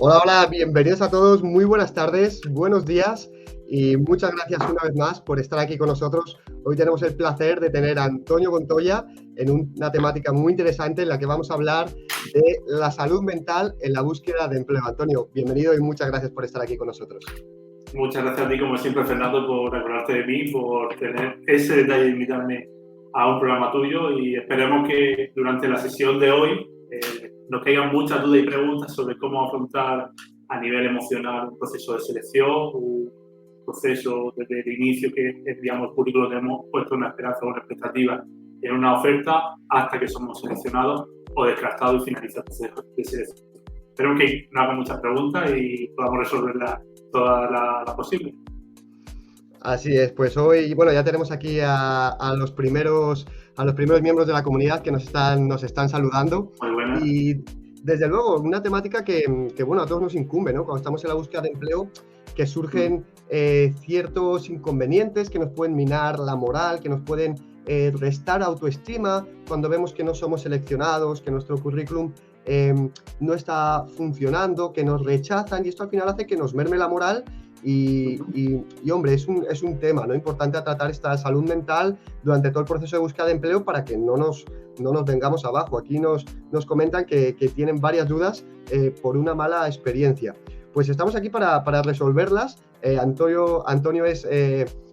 Hola, hola, bienvenidos a todos, muy buenas tardes, buenos días y muchas gracias una vez más por estar aquí con nosotros. Hoy tenemos el placer de tener a Antonio Montoya en una temática muy interesante en la que vamos a hablar de la salud mental en la búsqueda de empleo. Antonio, bienvenido y muchas gracias por estar aquí con nosotros. Muchas gracias a ti, como siempre, Fernando, por acordarte de mí, por tener ese detalle de invitarme a un programa tuyo y esperemos que durante la sesión de hoy nos caigan muchas dudas y preguntas sobre cómo afrontar a nivel emocional un proceso de selección, un proceso desde el inicio que enviamos el currículo, tenemos puesto una esperanza o una expectativa en una oferta hasta que somos seleccionados o descartados y finaliza el proceso de selección. Espero que nos hagan muchas preguntas y podamos resolverlas toda la posible. Así es, pues hoy, bueno, ya tenemos aquí a los primeros miembros de la comunidad que nos están saludando. Muy buenas. Y desde luego, una temática que, bueno, a todos nos incumbe, ¿no? Cuando estamos en la búsqueda de empleo, que surgen ciertos inconvenientes que nos pueden minar la moral, que nos pueden restar autoestima cuando vemos que no somos seleccionados, que nuestro currículum no está funcionando, que nos rechazan, y esto al final hace que nos merme la moral. Y hombre, es un tema, ¿no?, importante a tratar esta salud mental durante todo el proceso de búsqueda de empleo para que no nos vengamos abajo. Aquí nos comentan que tienen varias dudas por una mala experiencia. Pues estamos aquí para resolverlas. Antonio es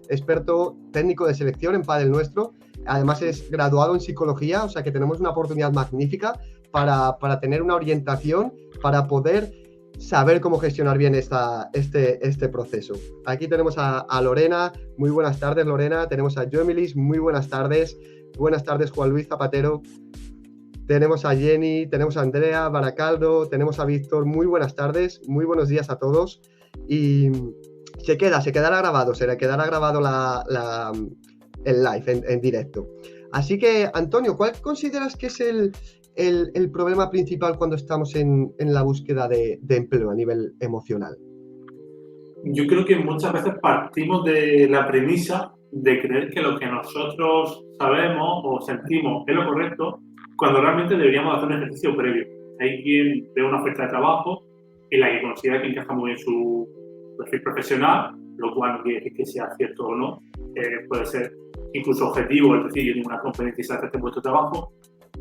experto técnico de selección en Padel Nuestro. Además es graduado en psicología, o sea que tenemos una oportunidad magnífica para tener una orientación, para poder saber cómo gestionar bien este proceso. Aquí tenemos a Lorena. Muy buenas tardes, Lorena. Tenemos a Joemilis. Muy buenas tardes. Buenas tardes, Juan Luis Zapatero. Tenemos a Jenny, tenemos a Andrea Baracaldo, tenemos a Víctor. Muy buenas tardes, muy buenos días a todos. Y se quedará grabado el live en directo. Así que, Antonio, ¿cuál consideras que es el problema principal cuando estamos en la búsqueda de empleo a nivel emocional? Yo creo que muchas veces partimos de la premisa de creer que lo que nosotros sabemos o sentimos es lo correcto, cuando realmente deberíamos hacer un ejercicio previo. Hay quien ve una oferta de trabajo en la que considera que encaja muy bien su perfil profesional, lo cual no quiere decir que sea cierto o no. Puede ser incluso objetivo, es decir, yo tengo una competencia de este puesto de trabajo,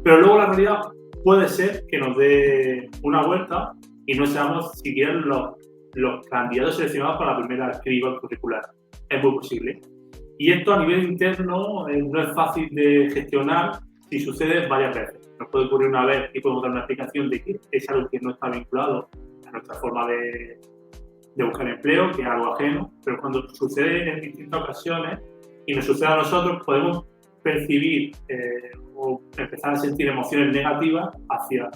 pero luego la realidad puede ser que nos dé una vuelta y no seamos siquiera los candidatos seleccionados para la primera criba curricular. Es muy posible. Y esto a nivel interno no es fácil de gestionar si sucede varias veces. Nos puede ocurrir una vez y podemos dar una explicación de que es algo que no está vinculado a nuestra forma de buscar empleo, que es algo ajeno, pero cuando sucede en distintas ocasiones y nos sucede a nosotros, podemos percibir o empezar a sentir emociones negativas hacia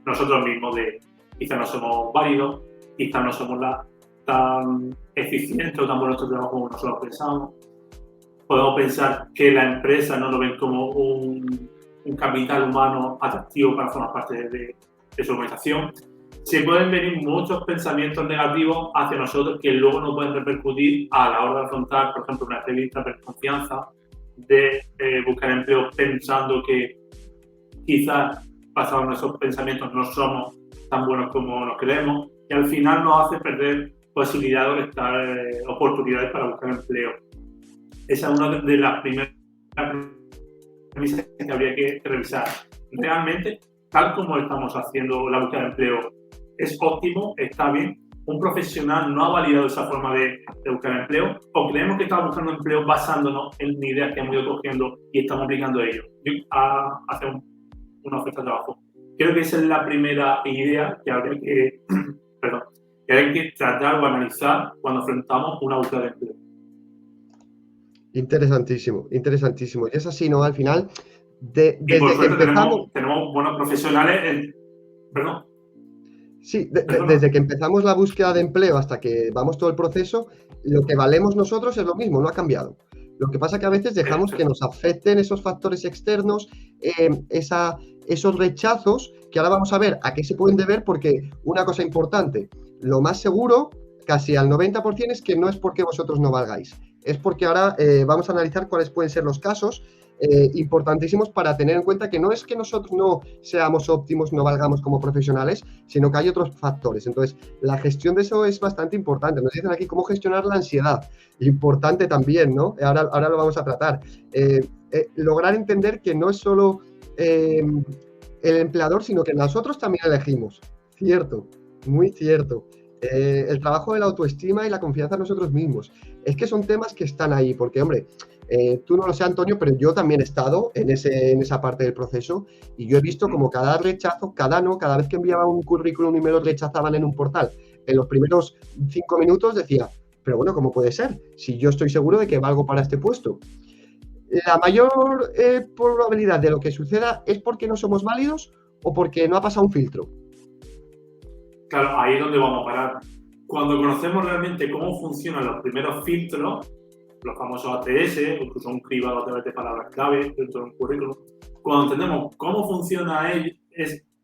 nosotros mismos, de quizás no somos válidos, quizás no somos tan eficientes o tan buenos en nuestro trabajo como nosotros pensamos. Podemos pensar que la empresa no nos ven como un capital humano atractivo para formar parte de su organización. Se pueden venir muchos pensamientos negativos hacia nosotros que luego nos pueden repercutir a la hora de afrontar, por ejemplo, una entrevista de confianza, de buscar empleo pensando que quizás basados en esos pensamientos no somos tan buenos como nos creemos, y al final nos hace perder posibilidades o oportunidades para buscar empleo. Esa es una de las primeras premisas que habría que revisar. Realmente, tal como estamos haciendo la búsqueda de empleo, es óptimo, está bien. Un profesional no ha validado esa forma de buscar empleo, o creemos que estamos buscando empleo basándonos en ideas que hemos ido cogiendo y estamos aplicando ello a hacer una oferta de trabajo. Creo que esa es la primera idea que habría que tratar o analizar cuando enfrentamos una búsqueda de empleo. Interesantísimo. Y es así, ¿no? Al final, desde que empezamos... Tenemos buenos profesionales Perdón. Sí, desde que empezamos la búsqueda de empleo hasta que vamos todo el proceso, lo que valemos nosotros es lo mismo, no ha cambiado. Lo que pasa es que a veces dejamos que nos afecten esos factores externos, esos rechazos, que ahora vamos a ver a qué se pueden deber, porque una cosa importante, lo más seguro, casi al 90%, es que no es porque vosotros no valgáis. Es porque ahora vamos a analizar cuáles pueden ser los casos importantísimos para tener en cuenta que no es que nosotros no seamos óptimos, no valgamos como profesionales, sino que hay otros factores. Entonces, la gestión de eso es bastante importante. Nos dicen aquí cómo gestionar la ansiedad. Importante también, ¿no? Ahora lo vamos a tratar. Lograr entender que no es solo el empleador, sino que nosotros también elegimos. Cierto, muy cierto. El trabajo de la autoestima y la confianza en nosotros mismos. Es que son temas que están ahí, porque, hombre, tú no lo sé, Antonio, pero yo también he estado en esa parte del proceso y yo he visto como cada rechazo, cada vez que enviaba un currículum y me lo rechazaban en un portal, en los primeros 5 minutos decía, pero bueno, ¿cómo puede ser? Si yo estoy seguro de que valgo para este puesto. La mayor probabilidad de lo que suceda es porque no somos válidos o porque no ha pasado un filtro. Claro, ahí es donde vamos a parar. Cuando conocemos realmente cómo funcionan los primeros filtros, los famosos ATS, incluso un cribado a través de palabras clave dentro de un currículum, cuando entendemos cómo funciona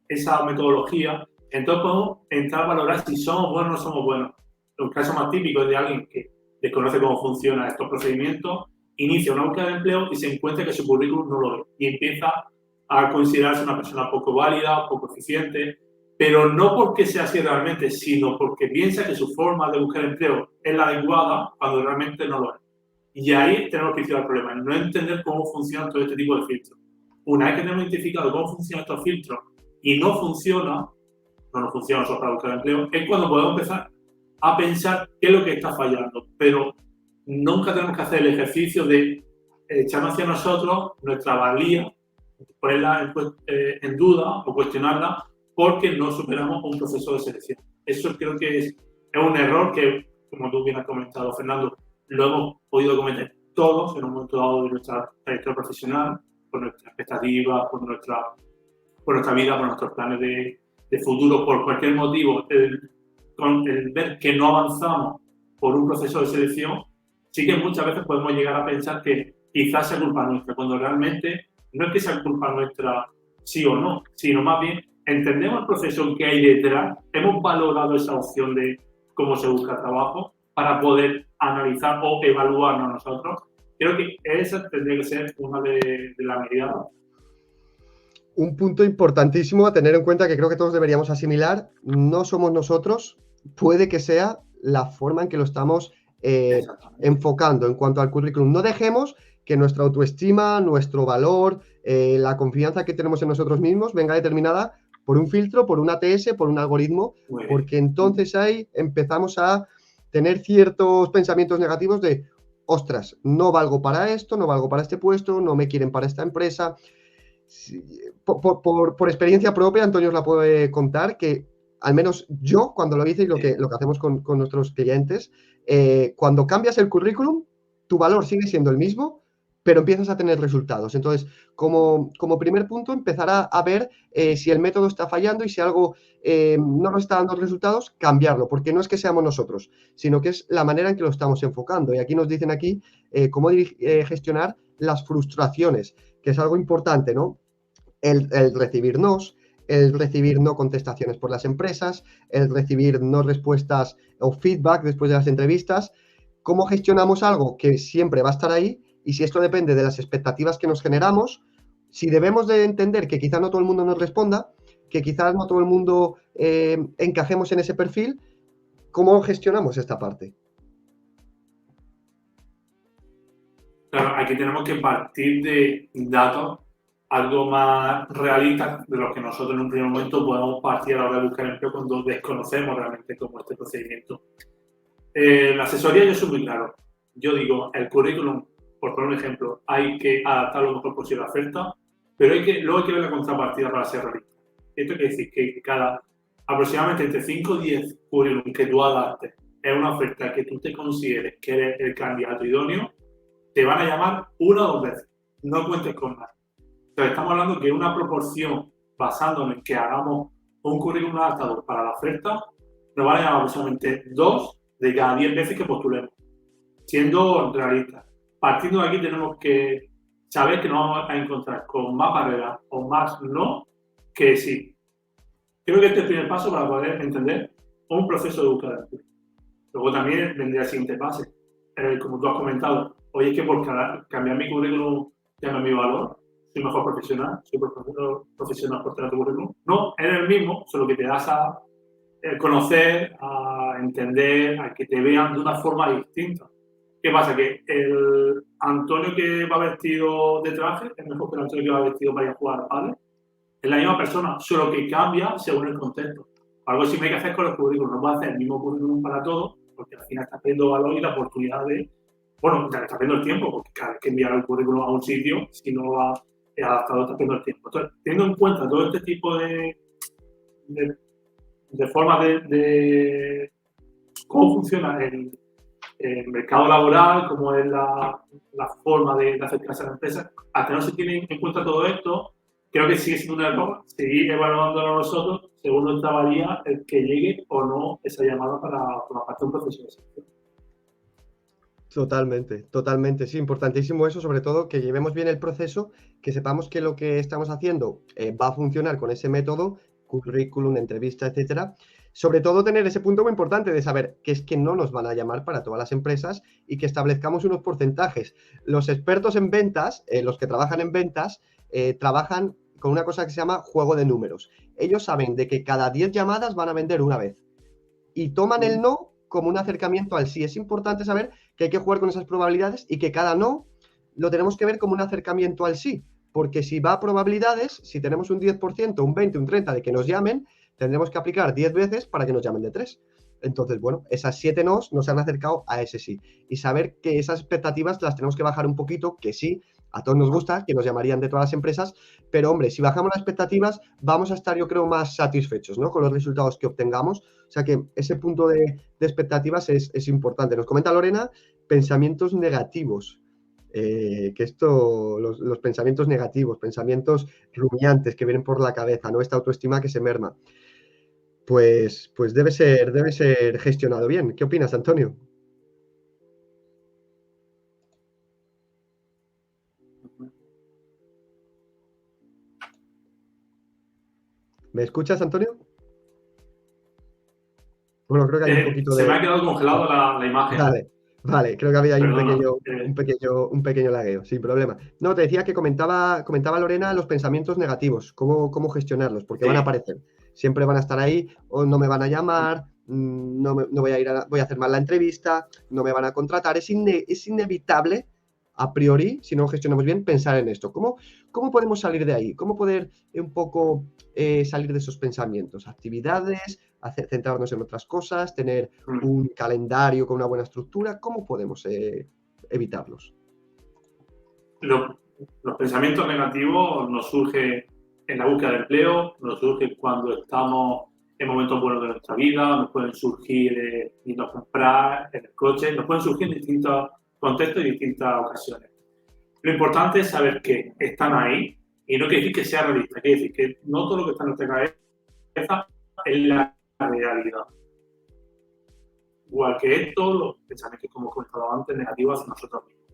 esa metodología, entonces podemos entrar a valorar si somos buenos o no somos buenos. Un caso más típico es de alguien que desconoce cómo funcionan estos procedimientos, inicia una búsqueda de empleo y se encuentra que su currículum no lo ve y empieza a considerarse una persona poco válida, poco eficiente, pero no porque sea así realmente, sino porque piensa que su forma de buscar empleo es la adecuada cuando realmente no lo es. Y ahí tenemos el principal problema, no entender cómo funcionan todo este tipo de filtros. Una vez que tenemos identificado cómo funcionan estos filtros y no nos funciona nosotros para buscar empleo, es cuando podemos empezar a pensar qué es lo que está fallando. Pero nunca tenemos que hacer el ejercicio de echarnos hacia nosotros nuestra valía, ponerla en duda o cuestionarla porque no superamos un proceso de selección. Eso creo que es un error que, como tú bien has comentado, Fernando, lo hemos podido cometer todos en un momento dado de nuestra trayectoria profesional, por nuestras expectativas, por nuestra vida, por nuestros planes de futuro, por cualquier motivo. Con el ver que no avanzamos por un proceso de selección, sí que muchas veces podemos llegar a pensar que quizás sea culpa nuestra, cuando realmente no es que sea culpa nuestra sí o no, sino más bien entendemos el proceso que hay detrás, hemos valorado esa opción de cómo se busca trabajo para poder analizar o evaluarnos nosotros. Creo que esa tendría que ser una de las medidas. Un punto importantísimo a tener en cuenta que creo que todos deberíamos asimilar, no somos nosotros, puede que sea la forma en que lo estamos enfocando en cuanto al currículum. No dejemos que nuestra autoestima, nuestro valor, la confianza que tenemos en nosotros mismos venga determinada por un filtro, por un ATS, por un algoritmo, porque entonces ahí empezamos a tener ciertos pensamientos negativos de, ostras, no valgo para esto, no valgo para este puesto, no me quieren para esta empresa. Por experiencia propia, Antonio os la puede contar, que al menos yo, cuando lo hice y lo que hacemos con nuestros clientes, cuando cambias el currículum, tu valor sigue siendo el mismo, pero empiezas a tener resultados. Entonces, como primer punto, empezar a ver si el método está fallando y si algo no nos está dando resultados, cambiarlo, porque no es que seamos nosotros, sino que es la manera en que lo estamos enfocando. Y aquí nos dicen aquí cómo gestionar las frustraciones, que es algo importante, ¿no? El recibir nos, el recibir no contestaciones por las empresas, el recibir no respuestas o feedback después de las entrevistas. ¿Cómo gestionamos algo que siempre va a estar ahí? Y si esto depende de las expectativas que nos generamos, si debemos de entender que quizá no todo el mundo nos responda, que quizás no todo el mundo encajemos en ese perfil, ¿cómo gestionamos esta parte? Claro, aquí tenemos que partir de datos algo más realistas de los que nosotros en un primer momento podemos partir a la hora de buscar empleo cuando desconocemos realmente cómo este procedimiento. La asesoría yo soy muy claro. Yo digo, el currículum, por poner un ejemplo, hay que adaptarlo lo mejor posible a la oferta, pero luego hay que ver la contrapartida para ser realista. Esto quiere decir que cada aproximadamente entre 5 y 10 currículum que tú adaptes es una oferta que tú te consideres que eres el candidato idóneo, te van a llamar 1 o 2 veces. No cuentes con más. Entonces, estamos hablando que una proporción basándonos en que hagamos un currículum adaptado para la oferta, nos van a llamar aproximadamente 2 de cada 10 veces que postulemos. Siendo realistas. Partiendo de aquí tenemos que saber que nos vamos a encontrar con más barreras o más no que sí. Creo que este es el primer paso para poder entender un proceso de búsqueda de empleo. Luego también vendría el siguiente paso. Como tú has comentado, oye, es que por cambiar mi currículum llame mi valor, soy mejor profesional, soy profesional por tener tu currículum. No, eres el mismo, solo que te das a conocer, a entender, a que te vean de una forma distinta. ¿Qué pasa? Que el Antonio que va vestido de traje es mejor que el Antonio que va vestido para ir a jugar al pádel. Es la misma persona, solo que cambia según el contexto. Algo sí me hay que hacer con los currículums. No puedes hacer el mismo currículum para todos, porque al final estás perdiendo valor y la oportunidad de... Bueno, ya estás perdiendo el tiempo, porque cada vez que enviar el currículum a un sitio, si no va adaptado, estás perdiendo el tiempo. Entonces, teniendo en cuenta todo este tipo de formas de cómo funciona el mercado laboral, cómo es la forma de acercarse a la empresa, hasta que no se tiene en cuenta todo esto, creo que sigue siendo un error seguir evaluándolo nosotros según nuestra valía el que llegue o no esa llamada para formar parte de un proceso de selección. Totalmente, totalmente. Sí, importantísimo eso, sobre todo que llevemos bien el proceso, que sepamos que lo que estamos haciendo va a funcionar con ese método, currículum, entrevista, etcétera. Sobre todo tener ese punto muy importante de saber que es que no nos van a llamar para todas las empresas y que establezcamos unos porcentajes. Los expertos en ventas, los que trabajan en ventas, trabajan con una cosa que se llama juego de números. Ellos saben de que cada 10 llamadas van a vender una vez y toman el no como un acercamiento al sí. Es importante saber que hay que jugar con esas probabilidades y que cada no lo tenemos que ver como un acercamiento al sí, porque si va a probabilidades, si tenemos un 10%, un 20, un 30 de que nos llamen, tendremos que aplicar 10 veces para que nos llamen de 3. Entonces, bueno, esas 7 nos han acercado a ese sí. Y saber que esas expectativas las tenemos que bajar un poquito, que sí, a todos nos gusta, que nos llamarían de todas las empresas, pero hombre, si bajamos las expectativas, vamos a estar, yo creo, más satisfechos, ¿no? Con los resultados que obtengamos. O sea que ese punto de expectativas es importante. Nos comenta Lorena, pensamientos negativos. Que esto, los pensamientos negativos, pensamientos rumiantes que vienen por la cabeza, ¿no? Esta autoestima que se merma. Pues debe ser gestionado bien. ¿Qué opinas, Antonio? ¿Me escuchas, Antonio? Bueno, creo que hay un poquito Se de... me ha quedado congelado la imagen. Vale, creo que había ahí Perdona, un pequeño lagueo, sin problema. No, te decía que comentaba Lorena los pensamientos negativos, cómo gestionarlos, porque van a aparecer. Siempre van a estar ahí, o no me van a llamar, no voy a hacer mal la entrevista, no me van a contratar. Es inevitable, a priori, si no lo gestionamos bien, pensar en esto. ¿Cómo podemos salir de ahí? ¿Cómo poder un poco salir de esos pensamientos? Actividades, centrarnos en otras cosas, tener un calendario con una buena estructura. ¿Cómo podemos evitarlos? Los pensamientos negativos nos surgen en la búsqueda de empleo, nos surgen cuando estamos en momentos buenos de nuestra vida, nos pueden surgir ir a comprar en el coche, nos pueden surgir en distintos contextos y distintas ocasiones. Lo importante es saber que están ahí y no quiere decir que sea realista, quiere decir que no todo lo que está en nuestra cabeza es la realidad. Igual que esto, los pensamientos, como he comentado antes, negativos hacia nosotros mismos.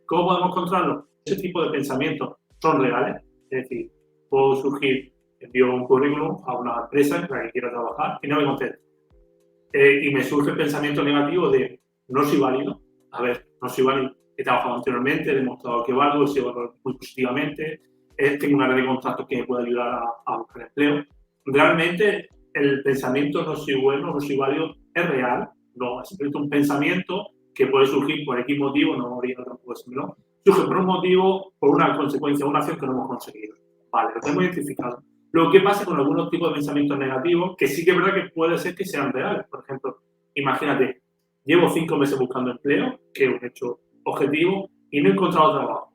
¿Cómo podemos controlarlo? Ese tipo de pensamientos son reales, es decir, puedo surgir, envío un currículum a una empresa en la que quiero trabajar y no me contesta. Y me surge el pensamiento negativo de no soy válido. A ver, no soy válido. He trabajado anteriormente, he demostrado que valgo, he sido muy positivamente, tengo una red de contactos que me puede ayudar a buscar empleo. Realmente el pensamiento no soy bueno, no soy válido, es real, no, es simplemente un pensamiento que puede surgir por X motivo, no habría tampoco decirlo, surge por un motivo, por una consecuencia, una acción que no hemos conseguido. Vale, lo tenemos identificado. Lo que pasa con algunos tipos de pensamientos negativos, que sí que es verdad que puede ser que sean reales. Por ejemplo, imagínate, llevo 5 meses buscando empleo, que es un hecho objetivo, y no he encontrado trabajo.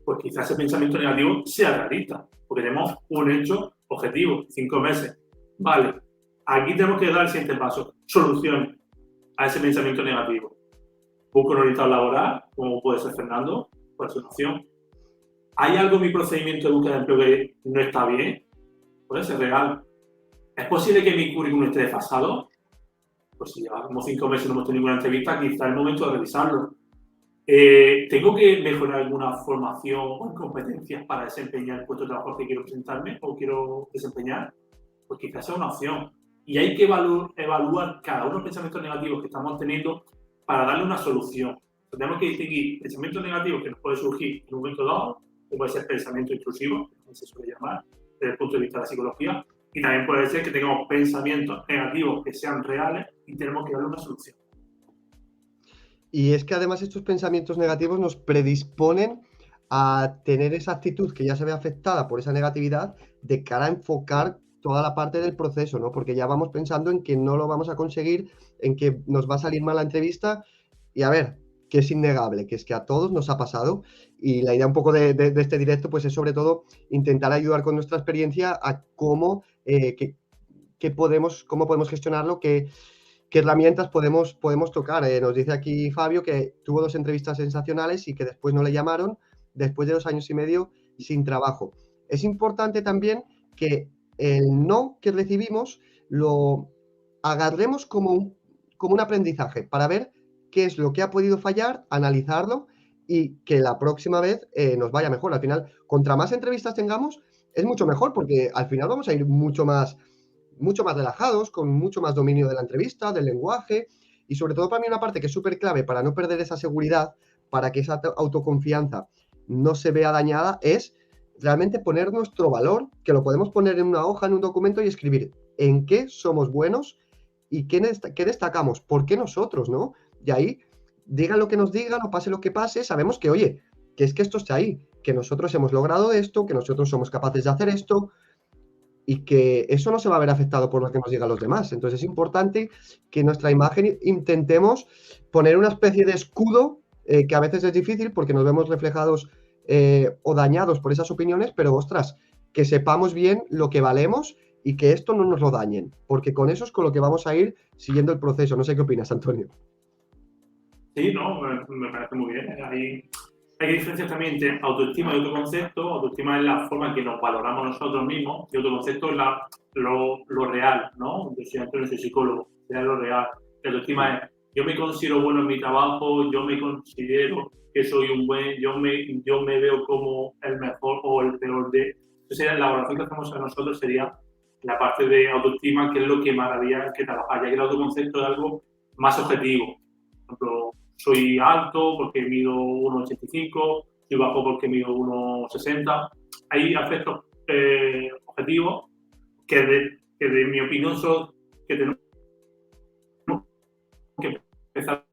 Pues quizás ese pensamiento negativo sea realista, porque tenemos un hecho objetivo, 5 meses. Vale, aquí tenemos que dar el siguiente paso, soluciones a ese pensamiento negativo. Busco un orientador laboral, como puede ser Fernando, puede ser una opción. ¿Hay algo en mi procedimiento de búsqueda de empleo que no está bien? Puede ser real. ¿Es posible que mi currículum esté desfasado? Pues si llevamos 5 meses y no hemos tenido ninguna entrevista, quizá es el momento de revisarlo. ¿Tengo que mejorar alguna formación o competencias para desempeñar el puesto de trabajo que quiero presentarme o quiero desempeñar? Pues quizás sea una opción. Y hay que evaluar cada uno de los pensamientos negativos que estamos teniendo para darle una solución. Tenemos que distinguir pensamientos negativos que nos pueden surgir en un momento dado, que puede ser pensamiento intrusivo, como se suele llamar desde el punto de vista de la psicología, y también puede ser que tengamos pensamientos negativos que sean reales y tenemos que darle una solución. Y es que además estos pensamientos negativos nos predisponen a tener esa actitud que ya se ve afectada por esa negatividad de cara a enfocar toda la parte del proceso, ¿no? Porque ya vamos pensando en que no lo vamos a conseguir, en que nos va a salir mal la entrevista y a ver, que es innegable, que es que a todos nos ha pasado y la idea un poco de este directo pues es sobre todo intentar ayudar con nuestra experiencia a cómo, cómo podemos gestionarlo, qué herramientas podemos tocar. Nos dice aquí Fabio que tuvo 2 entrevistas sensacionales y que después no le llamaron, después de 2 años y medio sin trabajo. Es importante también que el no que recibimos lo agarremos como un aprendizaje para ver qué es lo que ha podido fallar, analizarlo y que la próxima vez nos vaya mejor. Al final, contra más entrevistas tengamos, es mucho mejor porque al final vamos a ir mucho más relajados, con mucho más dominio de la entrevista, del lenguaje y sobre todo para mí una parte que es súper clave para no perder esa seguridad, para que esa autoconfianza no se vea dañada, es realmente poner nuestro valor, que lo podemos poner en una hoja, en un documento y escribir en qué somos buenos y qué destacamos, por qué nosotros, ¿no? Y ahí, digan lo que nos digan o pase lo que pase, sabemos que, oye, que es que esto está ahí, que nosotros hemos logrado esto, que nosotros somos capaces de hacer esto, y que eso no se va a ver afectado por lo que nos digan los demás. Entonces es importante que nuestra imagen intentemos poner una especie de escudo, que a veces es difícil porque nos vemos reflejados o dañados por esas opiniones, pero ostras, que sepamos bien lo que valemos y que esto no nos lo dañen, porque con eso es con lo que vamos a ir siguiendo el proceso. No sé qué opinas, Antonio. Sí, no, me parece muy bien. Hay que diferenciar también entre autoestima y autoconcepto. Autoestima es la forma en que nos valoramos nosotros mismos y autoconcepto es lo real, ¿no? Yo soy Antonio, soy psicólogo, es lo real. La autoestima es, yo me considero bueno en mi trabajo, yo me considero que soy un buen, yo me veo como el mejor o el peor de... Entonces, la valoración que hacemos a nosotros sería la parte de autoestima, que es lo que más había que trabajar, ya que el autoconcepto es algo más objetivo. Por ejemplo, soy alto porque mido 1,85, soy bajo porque mido 1,60. Hay aspectos objetivos que de mi opinión son que tenemos que empezar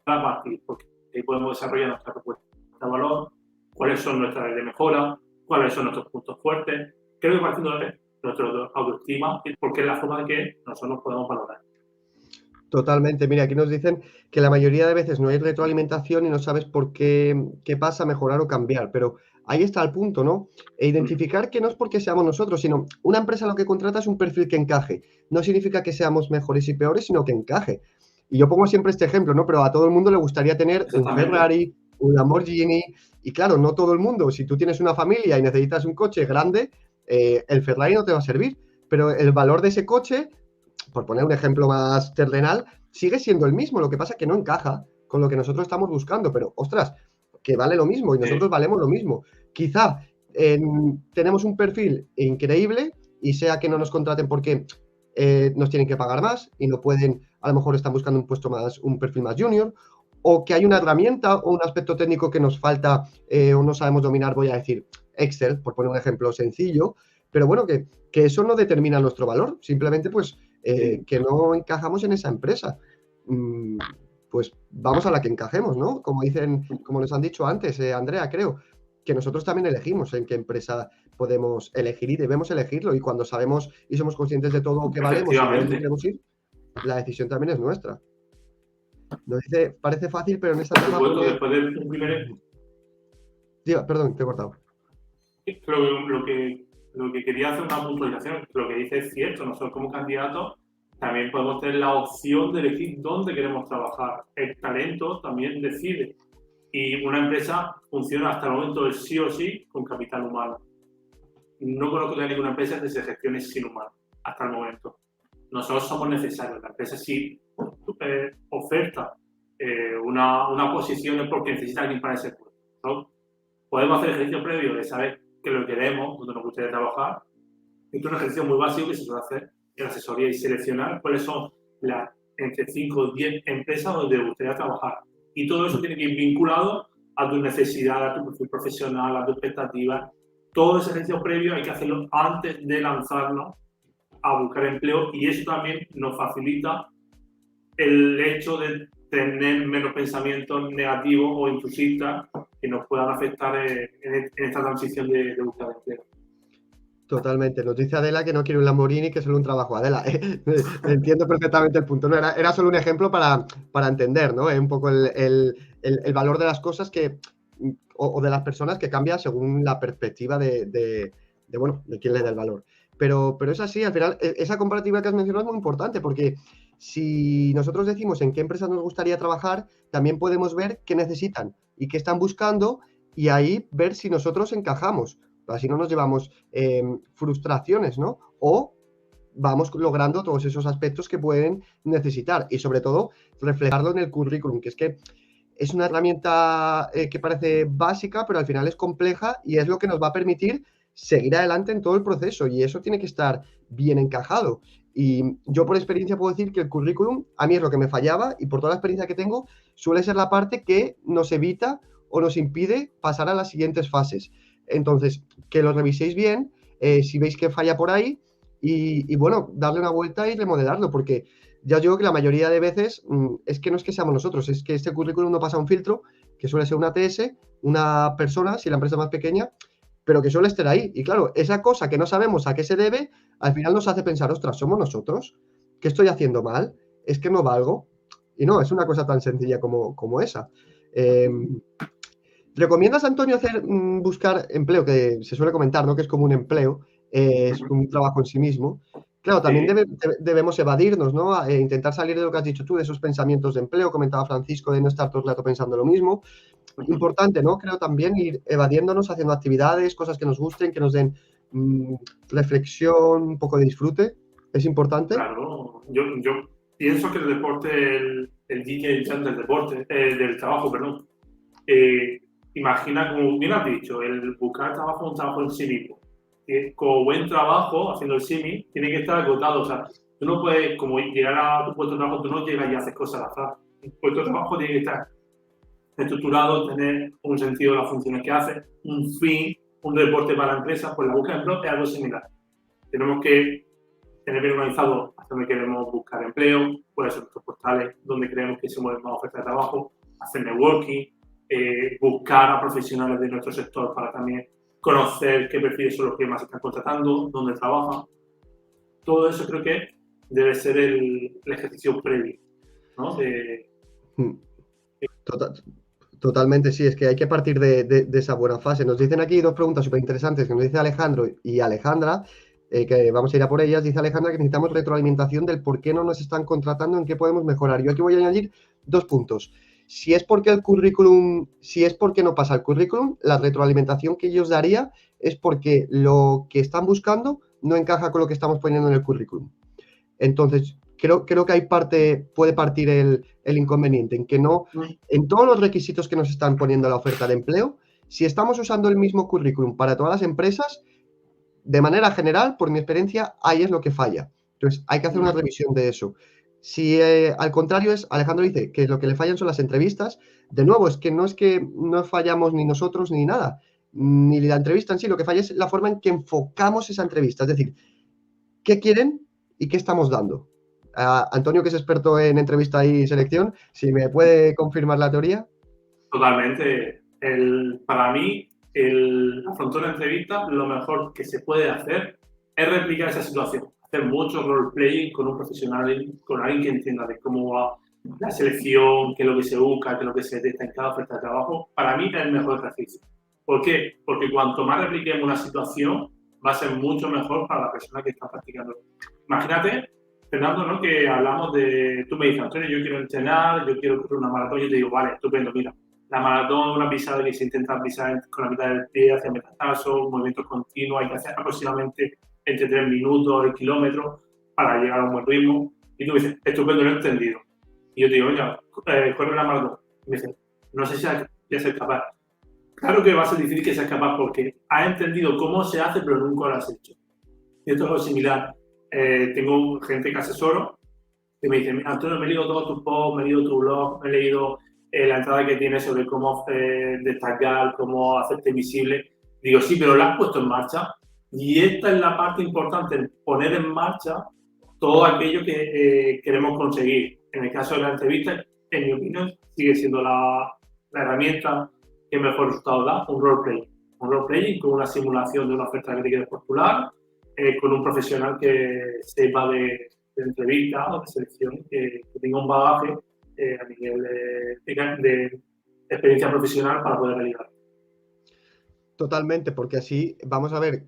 a partir, porque ahí podemos desarrollar nuestra propuesta de valor, cuáles son nuestras áreas de mejora, cuáles son nuestros puntos fuertes. Creo que partiendo de nuestra autoestima, porque es la forma de que nosotros nos podemos valorar. Totalmente. Mira, aquí nos dicen que la mayoría de veces no hay retroalimentación y no sabes por qué pasa, mejorar o cambiar. Pero ahí está el punto, ¿no? E identificar que no es porque seamos nosotros, sino una empresa lo que contrata es un perfil que encaje. No significa que seamos mejores y peores, sino que encaje. Y yo pongo siempre este ejemplo, ¿no? Pero a todo el mundo le gustaría tener un Ferrari, un Lamborghini. Y claro, no todo el mundo. Si tú tienes una familia y necesitas un coche grande, el Ferrari no te va a servir. Pero el valor de ese coche, por poner un ejemplo más terrenal, sigue siendo el mismo. Lo que pasa es que no encaja con lo que nosotros estamos buscando, pero ostras, que vale lo mismo y nosotros valemos lo mismo. Quizá tenemos un perfil increíble y sea que no nos contraten porque nos tienen que pagar más y no pueden, a lo mejor están buscando un perfil más junior, o que hay una herramienta o un aspecto técnico que nos falta o no sabemos dominar, voy a decir Excel, por poner un ejemplo sencillo, pero bueno, que eso no determina nuestro valor, simplemente pues que no encajamos en esa empresa. Pues vamos a la que encajemos, ¿no? Como nos han dicho antes, Andrea, creo, que nosotros también elegimos en qué empresa podemos elegir y debemos elegirlo. Y cuando sabemos y somos conscientes de todo lo que valemos y de dónde queremos ir, la decisión también es nuestra. Nos dice, parece fácil, pero en esta etapa... Después del primer... Perdón, te he cortado. Lo que quería hacer una puntualización, lo que dice es cierto, nosotros como candidatos también podemos tener la opción de elegir dónde queremos trabajar. El talento también decide. Y una empresa funciona hasta el momento sí o sí con capital humano. No conozco de ninguna empresa que se gestione sin humano, hasta el momento. Nosotros somos necesarios. La empresa sí oferta una posición es porque necesita alguien para ese puesto, ¿no? Podemos hacer ejercicio previo de saber que lo queremos, donde nos gustaría trabajar. Esto es un ejercicio muy básico que se suele hacer en asesoría y seleccionar cuáles son las entre 5 o 10 empresas donde te gustaría trabajar. Y todo eso tiene que ir vinculado a tu necesidad, a tu perfil profesional, a tu expectativa. Todo ese ejercicio previo hay que hacerlo antes de lanzarnos a buscar empleo, y eso también nos facilita el hecho de tener menos pensamientos negativos o intrusistas que nos puedan afectar en esta transición de búsqueda de empleo. Totalmente. Nos dice Adela que no quiere un Lamborghini, que solo un trabajo. Adela, entiendo perfectamente el punto. No, era solo un ejemplo para entender, ¿no? Un poco el valor de las cosas o de las personas que cambia según la perspectiva de quién le da el valor. Pero es así, al final, esa comparativa que has mencionado es muy importante, porque si nosotros decimos en qué empresas nos gustaría trabajar, también podemos ver qué necesitan y qué están buscando, y ahí ver si nosotros encajamos. Así no nos llevamos frustraciones, ¿no? O vamos logrando todos esos aspectos que pueden necesitar, y sobre todo reflejarlo en el currículum, que es una herramienta que parece básica, pero al final es compleja y es lo que nos va a permitir seguir adelante en todo el proceso, y eso tiene que estar bien encajado. Y yo por experiencia puedo decir que el currículum a mí es lo que me fallaba, y por toda la experiencia que tengo suele ser la parte que nos evita o nos impide pasar a las siguientes fases. Entonces, que lo reviséis bien, si veis que falla por ahí, y bueno, darle una vuelta y remodelarlo, porque ya os digo que la mayoría de veces es que no es que seamos nosotros, es que este currículum no pasa un filtro, que suele ser una TS, una persona, si la empresa es más pequeña, pero que suele estar ahí. Y claro, esa cosa que no sabemos a qué se debe, al final nos hace pensar, ostras, ¿somos nosotros? ¿Qué estoy haciendo mal? ¿Es que no valgo? Y no, es una cosa tan sencilla como esa. ¿Recomiendas, Antonio, buscar empleo, que se suele comentar, ¿no? Que es como un empleo, es un trabajo en sí mismo? Claro, también debemos evadirnos, ¿no? Intentar salir de lo que has dicho tú, de esos pensamientos de empleo. Comentaba Francisco de no estar todo el rato pensando lo mismo. Importante, ¿no? Creo también ir evadiéndonos, haciendo actividades, cosas que nos gusten, que nos den reflexión, un poco de disfrute. ¿Es importante? Claro, yo pienso que el deporte, el yin y el yang del deporte, del trabajo, perdón. Imagina, como bien has dicho, el buscar trabajo es un trabajo en sí mismo. Como buen trabajo, haciendo el símil, tiene que estar agotado. O sea, tú no puedes, como llegar a tu puesto de trabajo, tú no llegas y haces cosas al azar. El puesto de trabajo tiene que estar estructurado, tener un sentido de las funciones que hace, un fin, un reporte para la empresa. Pues la búsqueda de empleo es algo similar. Tenemos que tener bien organizado hacia dónde queremos buscar empleo, cuáles son nuestros portales, donde creemos que se mueven más ofertas de trabajo, hacer networking, buscar a profesionales de nuestro sector para también conocer qué perfiles son los que más están contratando, dónde trabajan. Todo eso creo que debe ser el ejercicio previo, ¿no? Totalmente, sí, es que hay que partir de esa buena fase. Nos dicen aquí dos preguntas súper interesantes que nos dice Alejandro y Alejandra, que vamos a ir a por ellas. Dice Alejandra que necesitamos retroalimentación del por qué no nos están contratando, en qué podemos mejorar. Yo aquí voy a añadir dos puntos. Si es porque no pasa el currículum, la retroalimentación que yo os daría es porque lo que están buscando no encaja con lo que estamos poniendo en el currículum. Entonces, creo que ahí puede partir el inconveniente, en que no, en todos los requisitos que nos están poniendo la oferta de empleo, si estamos usando el mismo currículum para todas las empresas, de manera general, por mi experiencia, ahí es lo que falla. Entonces, hay que hacer una revisión de eso. Si al contrario Alejandro dice que lo que le fallan son las entrevistas, de nuevo, es que no fallamos ni nosotros ni nada, ni la entrevista en sí, lo que falla es la forma en que enfocamos esa entrevista, es decir, ¿qué quieren y qué estamos dando? Antonio, que es experto en entrevista y selección, si me puede confirmar la teoría. Totalmente. Para mí, afrontar una entrevista, lo mejor que se puede hacer es replicar esa situación. Hacer mucho role-playing con un profesional, con alguien que entienda de cómo va la selección, qué es lo que se busca, qué es lo que se detecta en cada oferta de trabajo. Para mí es el mejor ejercicio. ¿Por qué? Porque cuanto más repliquemos una situación, va a ser mucho mejor para la persona que está practicando. Imagínate, Fernando, ¿no? Que hablamos de, tú me dices, Antonio, yo quiero entrenar, yo quiero correr una maratón, yo te digo, vale, estupendo, mira, la maratón, una pisada que se intenta pisar con la mitad del pie hacia el metatarso, movimientos continuos, hay que hacer aproximadamente entre 3 minutos el kilómetro para llegar a un buen ritmo. Y tú me dices, estupendo, lo he entendido. Y yo te digo, venga, corre la maratón. Y me dices, no sé si voy a ser capaz. Claro que va a ser difícil que seas capaz porque has entendido cómo se hace, pero nunca lo has hecho. Y esto es algo similar. Tengo gente que asesoro que me dice, Antonio, me he leído todos tus posts, me he leído tu blog, me he leído la entrada que tiene sobre cómo destacar, cómo hacerte visible. Digo, sí, pero la has puesto en marcha. Y esta es la parte importante, poner en marcha todo aquello que queremos conseguir. En el caso de la entrevista, en mi opinión, sigue siendo la herramienta que mejor resultado da, un roleplay. Un roleplay con una simulación de una oferta que te quieres postular, con un profesional que sepa de entrevista o de selección, que tenga un bagaje a nivel de experiencia profesional para poder realizar. Totalmente, porque así vamos a ver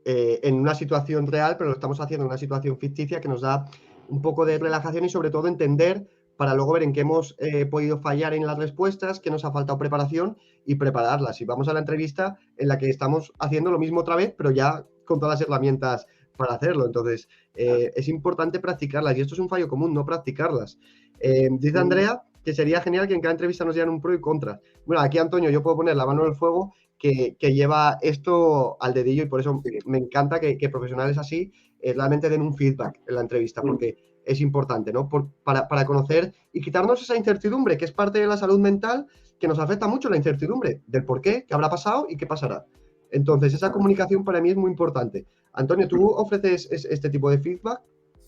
en una situación real, pero lo estamos haciendo en una situación ficticia que nos da un poco de relajación y sobre todo entender para luego ver en qué hemos podido fallar en las respuestas, qué nos ha faltado preparación y prepararlas. Y vamos a la entrevista en la que estamos haciendo lo mismo otra vez, pero ya con todas las herramientas para hacerlo. Entonces, es importante practicarlas y esto es un fallo común, no practicarlas. Dice Andrea que sería genial que en cada entrevista nos dieran un pro y contra. Bueno, aquí, Antonio, yo puedo poner la mano en el fuego que lleva esto al dedillo y por eso me encanta que profesionales así realmente den un feedback en la entrevista, porque es importante, ¿no? Para conocer y quitarnos esa incertidumbre, que es parte de la salud mental, que nos afecta mucho la incertidumbre del por qué habrá pasado y qué pasará. Entonces, esa comunicación para mí es muy importante. Antonio, ¿tú ofreces este tipo de feedback?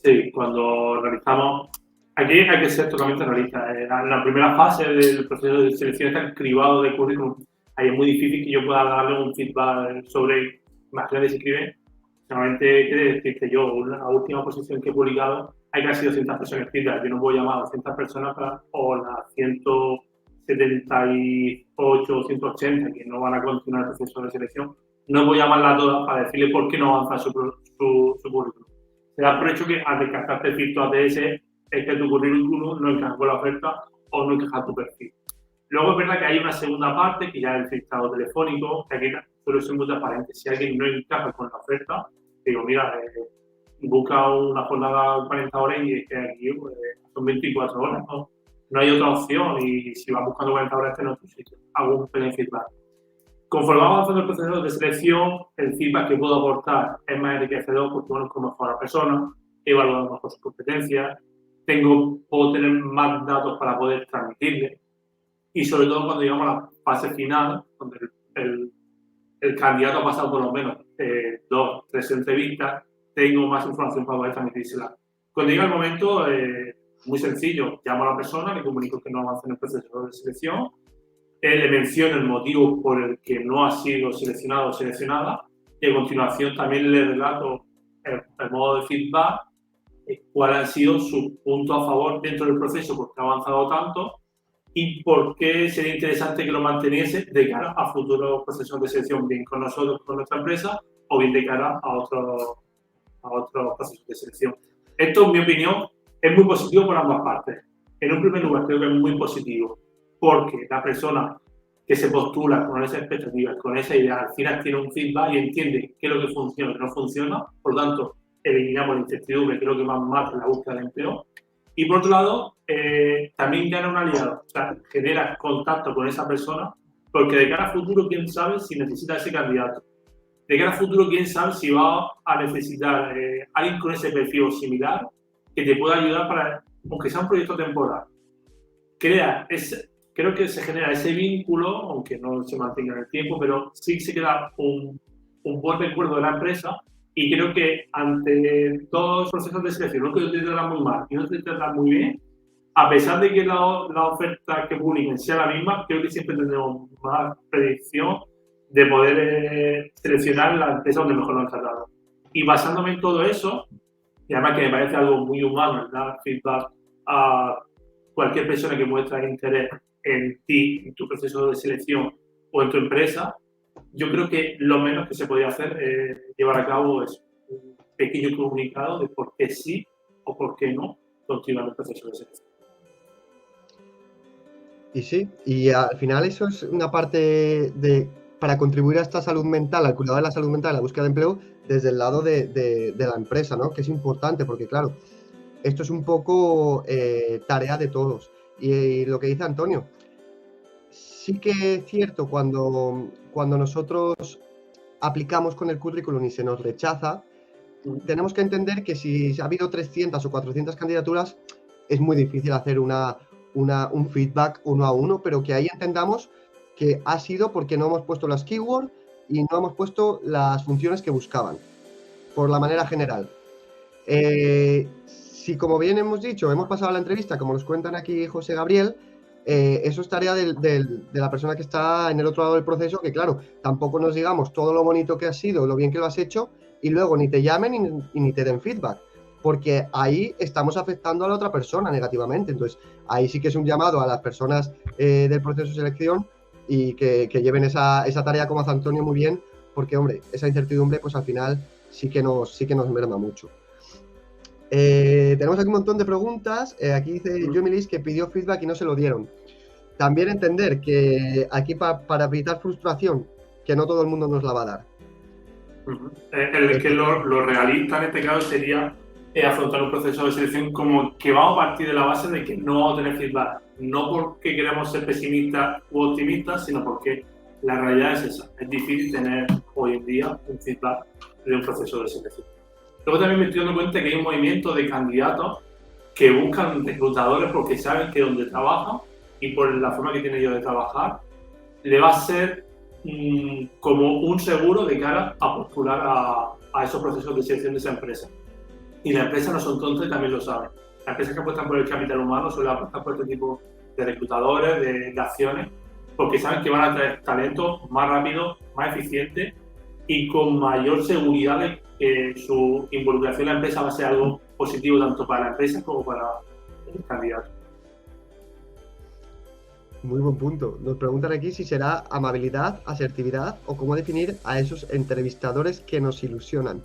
Sí, cuando realizamos... Aquí hay que ser totalmente realista. En la primera fase del proceso de selección está el cribado de currículum. Ahí es muy difícil que yo pueda darle un feedback sobre, imagínate si escribe, solamente quiere decir que yo, la última posición que he publicado, hay casi 200 personas escritas. Yo no voy a llamar a 200 personas o las 178 o 180 que no van a continuar el proceso de selección. No voy a llamarlas a todas para decirle por qué no avanza su currículum. Se da por hecho que al descartarte el filtro ATS es que tu currículum no encaja con la oferta o no encaja tu perfil. Luego es verdad que hay una segunda parte, que ya es el filtrado telefónico, que aquí suele ser muy transparente. Si alguien no encaja con la oferta, digo, mira, busca una jornada de 40 horas y es que aquí son 24 horas, no hay otra opción y si vas buscando 40 horas, este no es tu sitio. Hago un pequeño feedback. Conforme vamos avanzando el proceso de selección, el feedback que puedo aportar es más enriquecedor porque conozco mejor a la persona, he evaluado mejor sus competencias, puedo tener más datos para poder transmitirle y sobre todo cuando llegamos a la fase final, donde el candidato ha pasado por lo menos 2, 3 entrevistas, tengo más información para poder transmitírsela. Cuando llega el momento, muy sencillo, llamo a la persona, le comunico que no avanza en el proceso de selección, le menciono el motivo por el que no ha sido seleccionado o seleccionada y a continuación también le relato el modo de feedback, cuál han sido sus puntos a favor dentro del proceso, por qué ha avanzado tanto y por qué sería interesante que lo manteniese de cara a futuros procesos de selección, bien con nosotros, con nuestra empresa, o bien de cara a otros procesos de selección. Esto, en mi opinión, es muy positivo por ambas partes. En un primer lugar, creo que es muy positivo, porque la persona que se postula con esas expectativas, con esa idea, al final tiene un feedback y entiende qué es lo que funciona y qué no funciona, por lo tanto, eliminamos la incertidumbre, que es lo que más mata la búsqueda de empleo. Y por otro lado, también gana un aliado, o sea, genera contacto con esa persona, porque de cara a futuro, quién sabe si necesita ese candidato. De cara a futuro, quién sabe si va a necesitar alguien con ese perfil similar que te pueda ayudar para, aunque sea un proyecto temporal. Creo que se genera ese vínculo, aunque no se mantenga en el tiempo, pero sí se queda un buen recuerdo de la empresa. Y creo que ante todos los procesos de selección, no que te tratan muy mal y no te tratan muy bien, a pesar de que la oferta que publiquen sea la misma, creo que siempre tendremos más predicción de poder seleccionar la empresa donde mejor lo han tratado. Y basándome en todo eso, y además que me parece algo muy humano el dar feedback a cualquier persona que muestra interés en ti, en tu proceso de selección o en tu empresa, yo creo que lo menos que se podía hacer es llevar a cabo es un pequeño comunicado de por qué sí o por qué no continuar el proceso de selección. Y sí, y al final eso es una parte para contribuir a esta salud mental, al cuidado de la salud mental, a la búsqueda de empleo, desde el lado de la empresa, ¿no? Que es importante porque, claro, esto es un poco tarea de todos. Y lo que dice Antonio, sí que es cierto cuando nosotros aplicamos con el currículum y se nos rechaza, tenemos que entender que si ha habido 300 o 400 candidaturas, es muy difícil hacer una un feedback uno a uno, pero que ahí entendamos que ha sido porque no hemos puesto las keywords y no hemos puesto las funciones que buscaban, por la manera general. Si, como bien hemos dicho, hemos pasado la entrevista, como nos cuentan aquí José Gabriel, eso es tarea de la persona que está en el otro lado del proceso, que claro, tampoco nos digamos todo lo bonito que has sido, lo bien que lo has hecho, y luego ni te llamen y ni te den feedback, porque ahí estamos afectando a la otra persona negativamente. Entonces, ahí sí que es un llamado a las personas del proceso de selección y que lleven esa tarea como hace Antonio muy bien, porque, hombre, esa incertidumbre, pues al final sí que nos merma mucho. Tenemos aquí un montón de preguntas. Aquí dice Jumilis que pidió feedback y no se lo dieron. También entender que aquí para evitar frustración, que no todo el mundo nos la va a dar. Que lo realista en este caso sería afrontar un proceso de selección como que vamos a partir de la base de que no vamos a tener feedback. No porque queremos ser pesimistas u optimistas, sino porque la realidad es esa. Es difícil tener hoy en día un feedback de un proceso de selección. Luego también me estoy dando cuenta que hay un movimiento de candidatos que buscan reclutadores porque saben que donde trabajan y por la forma que tiene ellos de trabajar, le va a ser como un seguro de cara a postular a esos procesos de selección de esa empresa. Y las empresas no son tontas y también lo saben. Las empresas que apuestan por el capital humano suelen apostar por este tipo de reclutadores, de acciones, porque saben que van a traer talento más rápido, más eficiente y con mayor seguridad de que su involucración en la empresa va a ser algo positivo tanto para la empresa como para el candidato. Muy buen punto. Nos preguntan aquí si será amabilidad, asertividad o cómo definir a esos entrevistadores que nos ilusionan.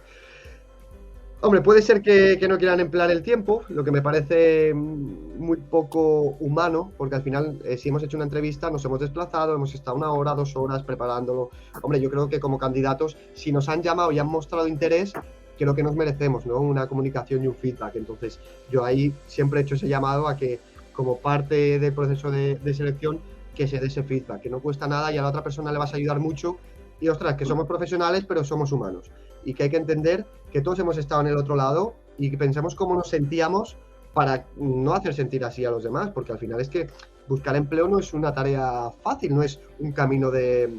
Hombre, puede ser que no quieran emplear el tiempo, lo que me parece muy poco humano, porque al final, si hemos hecho una entrevista, nos hemos desplazado, hemos estado 1 hora, 2 horas preparándolo. Hombre, yo creo que como candidatos, si nos han llamado y han mostrado interés, creo que nos merecemos, ¿no? Una comunicación y un feedback. Entonces, yo ahí siempre he hecho ese llamado a que, como parte del proceso de selección, que se dé ese feedback, que no cuesta nada y a la otra persona le vas a ayudar mucho. Y ostras, que somos profesionales, pero somos humanos. Y que hay que entender que todos hemos estado en el otro lado y que pensamos cómo nos sentíamos para no hacer sentir así a los demás, porque al final es que buscar empleo no es una tarea fácil, no es un camino de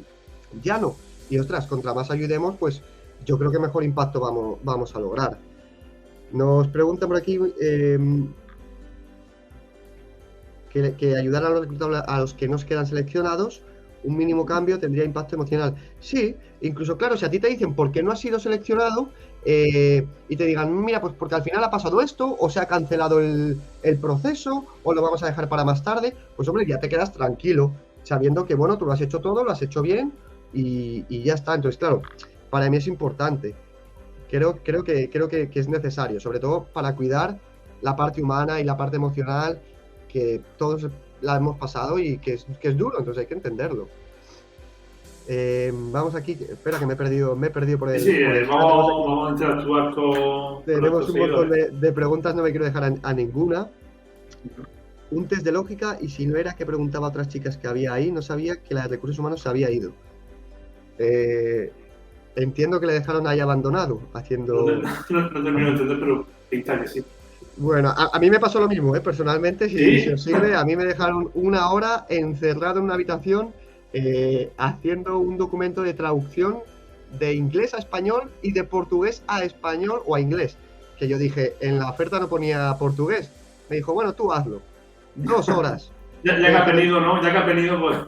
llano. Y ostras, contra más ayudemos, pues yo creo que mejor impacto vamos a lograr. Nos preguntan por aquí que ayudar a los reclutadores, a los que nos quedan seleccionados, un mínimo cambio tendría impacto emocional. Sí, incluso, claro, si a ti te dicen por qué no has sido seleccionado y te digan, mira, pues porque al final ha pasado esto, o se ha cancelado el proceso, o lo vamos a dejar para más tarde, pues hombre, ya te quedas tranquilo, sabiendo que, bueno, tú lo has hecho todo, lo has hecho bien y ya está. Entonces, claro, para mí es importante. Creo que es necesario, sobre todo para cuidar la parte humana y la parte emocional, que todos la hemos pasado y que es duro, entonces hay que entenderlo. Vamos aquí, espera que me he perdido por el... Sí, por el vamos a interactuar con... Tenemos un montón de preguntas, no me quiero dejar a ninguna. Un test de lógica, y si no era que preguntaba a otras chicas que había ahí, no sabía que la de recursos humanos se había ido. Entiendo que le dejaron ahí abandonado, haciendo... No termino de entender, pero pinta que sí. Bueno, a mí me pasó lo mismo, personalmente, ¿Sí? si os sirve, a mí me dejaron 1 hora encerrado en una habitación haciendo un documento de traducción de inglés a español y de portugués a español o a inglés. Que yo dije, en la oferta no ponía portugués. Me dijo, bueno, tú hazlo. 2 horas. Ya que has venido, ¿no? Ya que has venido, pues...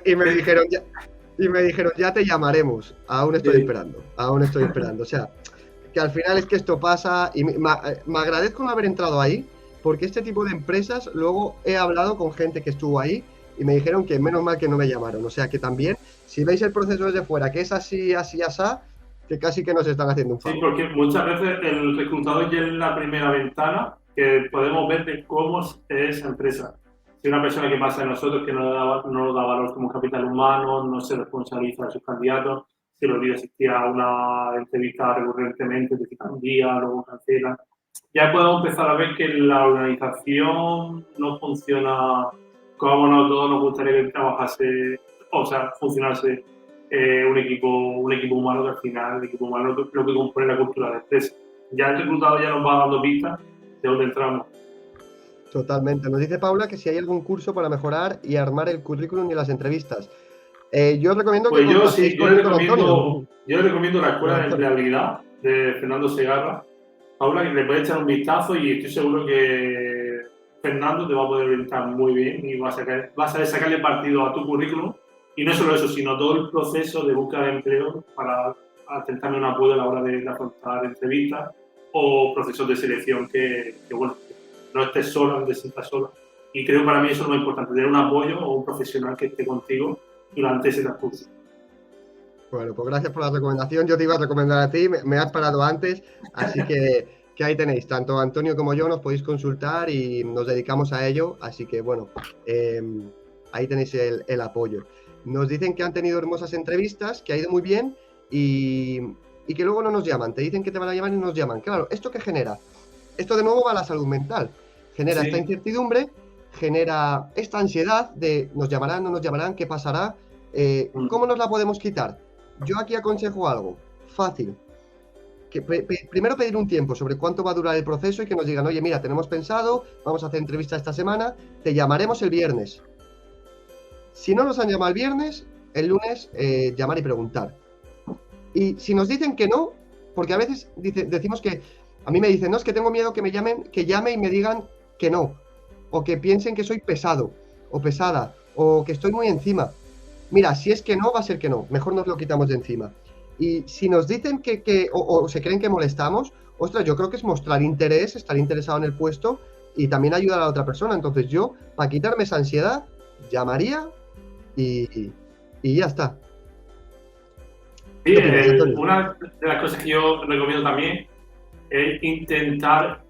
y me dijeron, ya te llamaremos. Aún estoy esperando. O sea, que al final es que esto pasa y me agradezco no haber entrado ahí, porque este tipo de empresas, luego he hablado con gente que estuvo ahí y me dijeron que menos mal que no me llamaron. O sea que también, si veis el proceso desde fuera, que es así, que casi que nos están haciendo un favor. Sí, porque muchas veces el reclutador ya es la primera ventana que podemos ver de cómo es esa empresa. Si una persona que pasa de nosotros, que no da valor como capital humano, no se responsabiliza de sus candidatos, si los días existía una entrevista recurrentemente, es decir, un día, luego cancela. Ya podemos empezar a ver que la organización no funciona como a todos nos gustaría que trabajase, o sea, funcionase un equipo humano, que al final el equipo humano es lo que compone la cultura de la empresa. Ya el reclutado ya nos va dando pistas de dónde entramos. Totalmente. Nos dice Paula que si hay algún curso para mejorar y armar el currículum y las entrevistas. Yo os recomiendo que Pues yo contactéis sí, con Don Antonio. yo le recomiendo la Don Escuela de Antonio. Empleabilidad de Fernando Segarra. Paula, que le puede echar un vistazo y estoy seguro que Fernando te va a poder orientar muy bien y vas a saber sacarle partido a tu currículum. Y no solo eso, sino todo el proceso de búsqueda de empleo para tentarme un apoyo a la hora de afrontar entrevistas o procesos de selección que bueno, no estés sola, no te sientas sola. Y creo que para mí eso es lo más importante, tener un apoyo o un profesional que esté contigo durante ese transcurso. Bueno, pues gracias por la recomendación. Yo te iba a recomendar a ti, me has parado antes, así que ahí tenéis, tanto Antonio como yo nos podéis consultar y nos dedicamos a ello, así que bueno, ahí tenéis el apoyo. Nos dicen que han tenido hermosas entrevistas, que ha ido muy bien y que luego no nos llaman, te dicen que te van a llamar y no nos llaman. Claro, ¿esto qué genera? Esto de nuevo va a la salud mental, genera esta Sí. incertidumbre, genera esta ansiedad de nos llamarán, no nos llamarán, qué pasará, ¿cómo nos la podemos quitar? Yo aquí aconsejo algo fácil. Que primero pedir un tiempo sobre cuánto va a durar el proceso y que nos digan, oye, mira, tenemos pensado, vamos a hacer entrevista esta semana, te llamaremos el viernes. Si no nos han llamado el viernes, el lunes llamar y preguntar. Y si nos dicen que no, porque a veces decimos que, a mí me dicen, no, es que tengo miedo que me llamen, que llame y me digan que no, o que piensen que soy pesado, o pesada, o que estoy muy encima. Mira, si es que no, va a ser que no, mejor nos lo quitamos de encima. Y si nos dicen o se creen que molestamos, ostras, yo creo que es mostrar interés, estar interesado en el puesto y también ayudar a la otra persona. Entonces yo, para quitarme esa ansiedad, llamaría y ya está. Sí, ¿Qué opinas, Antonio? una de las cosas que yo recomiendo también es intentar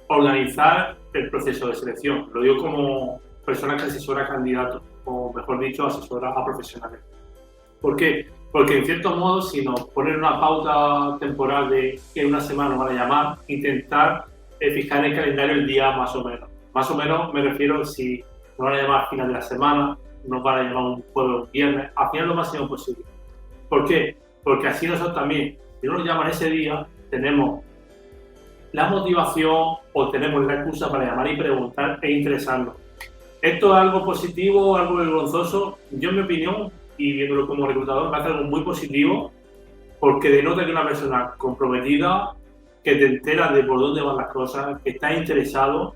organizar el proceso de selección. Lo digo como persona que asesora a candidatos, o mejor dicho, asesora a profesionales. ¿Por qué? Porque en cierto modo, si nos ponen una pauta temporal de que en una semana nos van a llamar, intentar fijar en el calendario el día más o menos. Más o menos me refiero si nos van a llamar a final de la semana, nos van a llamar un jueves o un viernes, al final lo máximo posible. ¿Por qué? Porque así nosotros también, si no nos llaman ese día, tenemos la motivación o tenemos la excusa para llamar y preguntar e interesarnos. ¿Esto es algo positivo, algo vergonzoso? Yo, en mi opinión, y viéndolo como reclutador, me parece algo muy positivo porque denota que una persona comprometida, que te entera de por dónde van las cosas, que está interesado,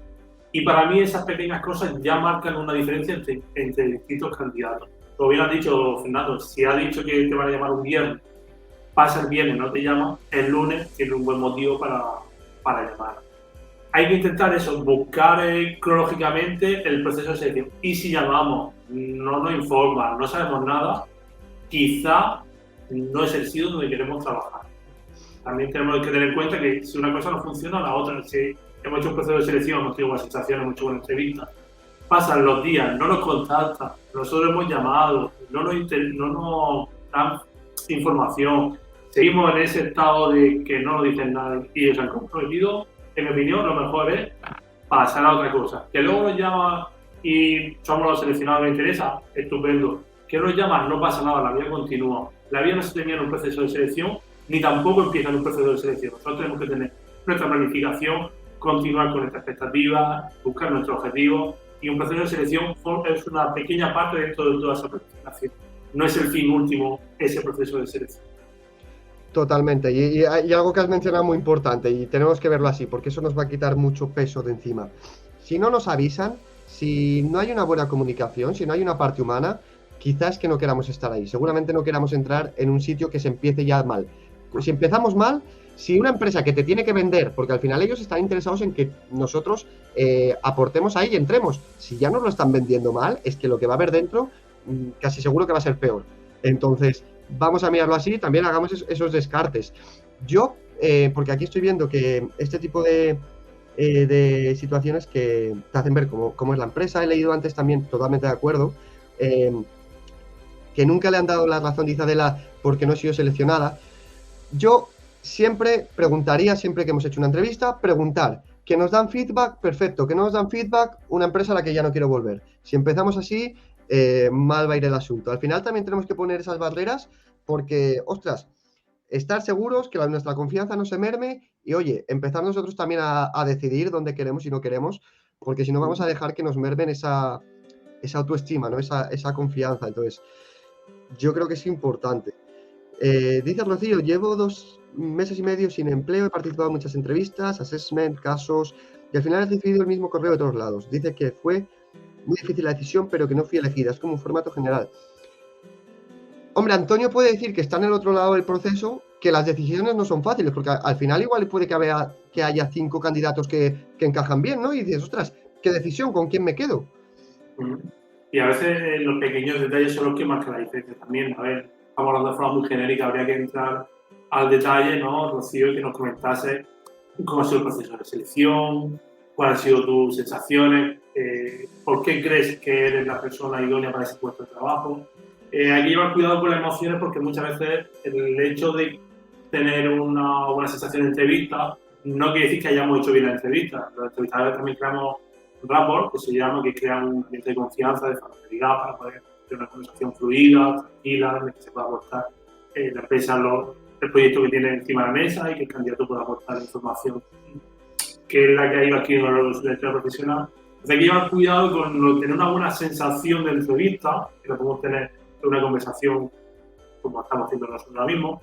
y para mí esas pequeñas cosas ya marcan una diferencia entre distintos candidatos. Como bien has dicho, Fernando, si ha dicho que te van a llamar un viernes, pasa el viernes, no te llama, el lunes tiene un buen motivo para llamar. Hay que intentar eso, buscar cronológicamente el proceso de selección. Y si llamamos, no nos informan, no sabemos nada, quizá no es el sitio donde queremos trabajar. También tenemos que tener en cuenta que si una cosa no funciona, la otra. Si hemos hecho un proceso de selección, hemos tenido buenas sensaciones, hemos hecho buenas entrevistas, pasan los días, no nos contactan, nosotros hemos llamado, no nos dan información, seguimos en ese estado de que no nos dicen nada y ellos se han comprometido. En mi opinión, lo mejor es pasar a otra cosa. Que luego nos llama y somos los seleccionados, me interesa, estupendo. Que nos llaman, no pasa nada, la vida continúa. La vida no se termina en un proceso de selección, ni tampoco empieza en un proceso de selección. Nosotros tenemos que tener nuestra planificación, continuar con nuestras expectativas, buscar nuestros objetivos, y un proceso de selección es una pequeña parte dentro de toda esa planificación. No es el fin último ese proceso de selección. Totalmente. Y hay algo que has mencionado muy importante y tenemos que verlo así, porque eso nos va a quitar mucho peso de encima. Si no nos avisan, si no hay una buena comunicación, si no hay una parte humana, quizás que no queramos estar ahí. Seguramente no queramos entrar en un sitio que se empiece ya mal. Pues si empezamos mal, si una empresa que te tiene que vender, porque al final ellos están interesados en que nosotros aportemos ahí y entremos. Si ya nos lo están vendiendo mal, es que lo que va a haber dentro casi seguro que va a ser peor. Entonces, vamos a mirarlo así, también hagamos esos descartes. Yo, porque aquí estoy viendo que este tipo de situaciones que te hacen ver cómo es la empresa, he leído antes también, totalmente de acuerdo, que nunca le han dado la razón, dice Adela, porque no he sido seleccionada. Yo siempre preguntaría, siempre que hemos hecho una entrevista, preguntar, que nos dan feedback, perfecto, que no nos dan feedback, una empresa a la que ya no quiero volver. Si empezamos así, mal va a ir el asunto. Al final también tenemos que poner esas barreras porque, ostras, estar seguros que nuestra confianza no se merme y oye, empezar nosotros también a decidir dónde queremos y no queremos, porque si no vamos a dejar que nos mermen esa autoestima, ¿no? Esa confianza. Entonces, yo creo que es importante. Dice Rocío, llevo 2 meses y medio sin empleo, he participado en muchas entrevistas, assessment, casos, y al final he recibido el mismo correo de todos lados. Dice que fue muy difícil la decisión, pero que no fui elegida, es como un formato general. Hombre, Antonio puede decir que está en el otro lado del proceso, que las decisiones no son fáciles, porque al final igual puede que haya 5 candidatos que encajan bien, ¿no? Y dices, ostras, ¿qué decisión? ¿Con quién me quedo? Y a veces los pequeños detalles son los que marcan la diferencia también. A ver, estamos hablando de forma muy genérica, habría que entrar al detalle, ¿no, Rocío? Que nos comentase cómo ha sido el proceso de selección, cuáles han sido tus sensaciones, por qué crees que eres la persona idónea para ese puesto de trabajo. Hay que llevar cuidado con las emociones porque muchas veces el hecho de tener una buena sensación de entrevista no quiere decir que hayamos hecho bien la entrevista. Los entrevistadores también creamos un rapport, que se llama, que crea un ambiente de confianza, de familiaridad, para poder tener una conversación fluida, tranquila, en la que se pueda aportar la empresa, el proyecto que tiene encima de la mesa y que el candidato pueda aportar información que es la que hay aquí en los directores profesionales. Entonces hay que llevar cuidado con tener una buena sensación de entrevista, que la podemos tener en una conversación como estamos haciendo nosotros ahora mismo,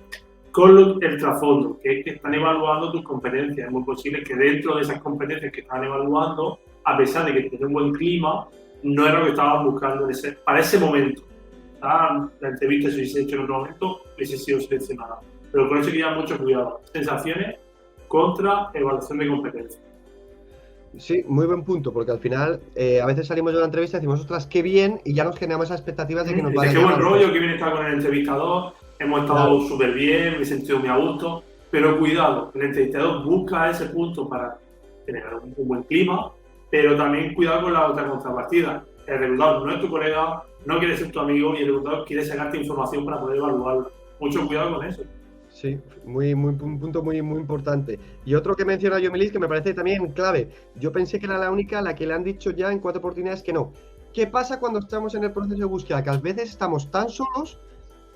con el trasfondo, que es que están evaluando tus competencias. Es muy posible que dentro de esas competencias que están evaluando, a pesar de que tiene un buen clima, no era lo que estaban buscando para ese momento. La entrevista, si hubiese hecho en otro momento, hubiese sido seleccionada. Pero con eso hay que llevar mucho cuidado. Sensaciones contra evaluación de competencias. Sí, muy buen punto, porque al final a veces salimos de una entrevista y decimos, ostras, qué bien, y ya nos generamos esas expectativas de que nos vaya a llamar. Qué buen rollo, que bien estar con el entrevistador, hemos estado súper bien, me he sentido muy a gusto, pero cuidado, el entrevistador busca ese punto para tener un buen clima, pero también cuidado con la otra contrapartida. El reclutador no es tu colega, no quiere ser tu amigo y el reclutador quiere sacarte información para poder evaluarlo. Mucho cuidado con eso. Sí, un punto muy importante. Y otro que menciona Yomilis que me parece también clave. Yo pensé que era la única a la que le han dicho ya en 4 oportunidades que no. ¿Qué pasa cuando estamos en el proceso de búsqueda? Que a veces estamos tan solos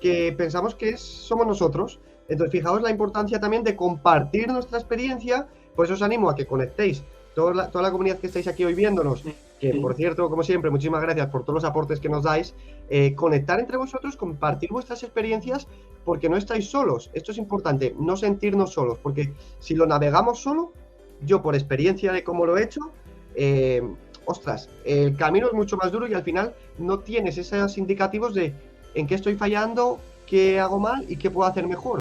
que pensamos que somos nosotros. Entonces, fijaos la importancia también de compartir nuestra experiencia. Por eso os animo a que conectéis toda la comunidad que estáis aquí hoy viéndonos. Que, por cierto, como siempre, muchísimas gracias por todos los aportes que nos dais. Conectar entre vosotros, compartir vuestras experiencias, porque no estáis solos. Esto es importante, no sentirnos solos, porque si lo navegamos solo, yo por experiencia de cómo lo he hecho, ostras, el camino es mucho más duro y al final no tienes esos indicativos de en qué estoy fallando, qué hago mal y qué puedo hacer mejor.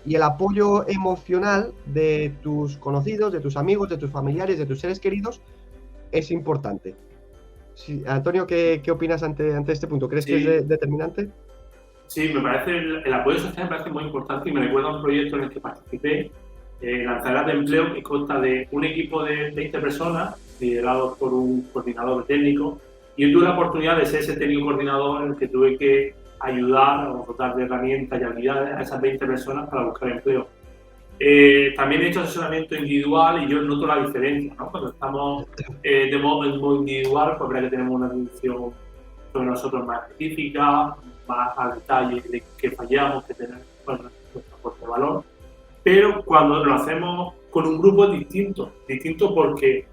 Y el apoyo emocional de tus conocidos, de tus amigos, de tus familiares, de tus seres queridos, es importante. Sí, Antonio, ¿qué opinas ante este punto? ¿Crees que es determinante? Sí, me parece, el apoyo social me parece muy importante y me recuerda a un proyecto en el que participé, Lanzaderas de Empleo, que consta de un equipo de 20 personas, liderado por un coordinador técnico, y yo tuve la oportunidad de ser ese técnico coordinador en el que tuve que ayudar o dotar de herramientas y habilidades a esas 20 personas para buscar empleo. También he hecho asesoramiento individual y yo noto la diferencia, ¿no? Cuando estamos de modo individual, pues habrá que tener una atención sobre nosotros más específica, más al detalle de qué fallamos, que tenemos nuestro aporte de valor. Pero cuando lo hacemos con un grupo es distinto porque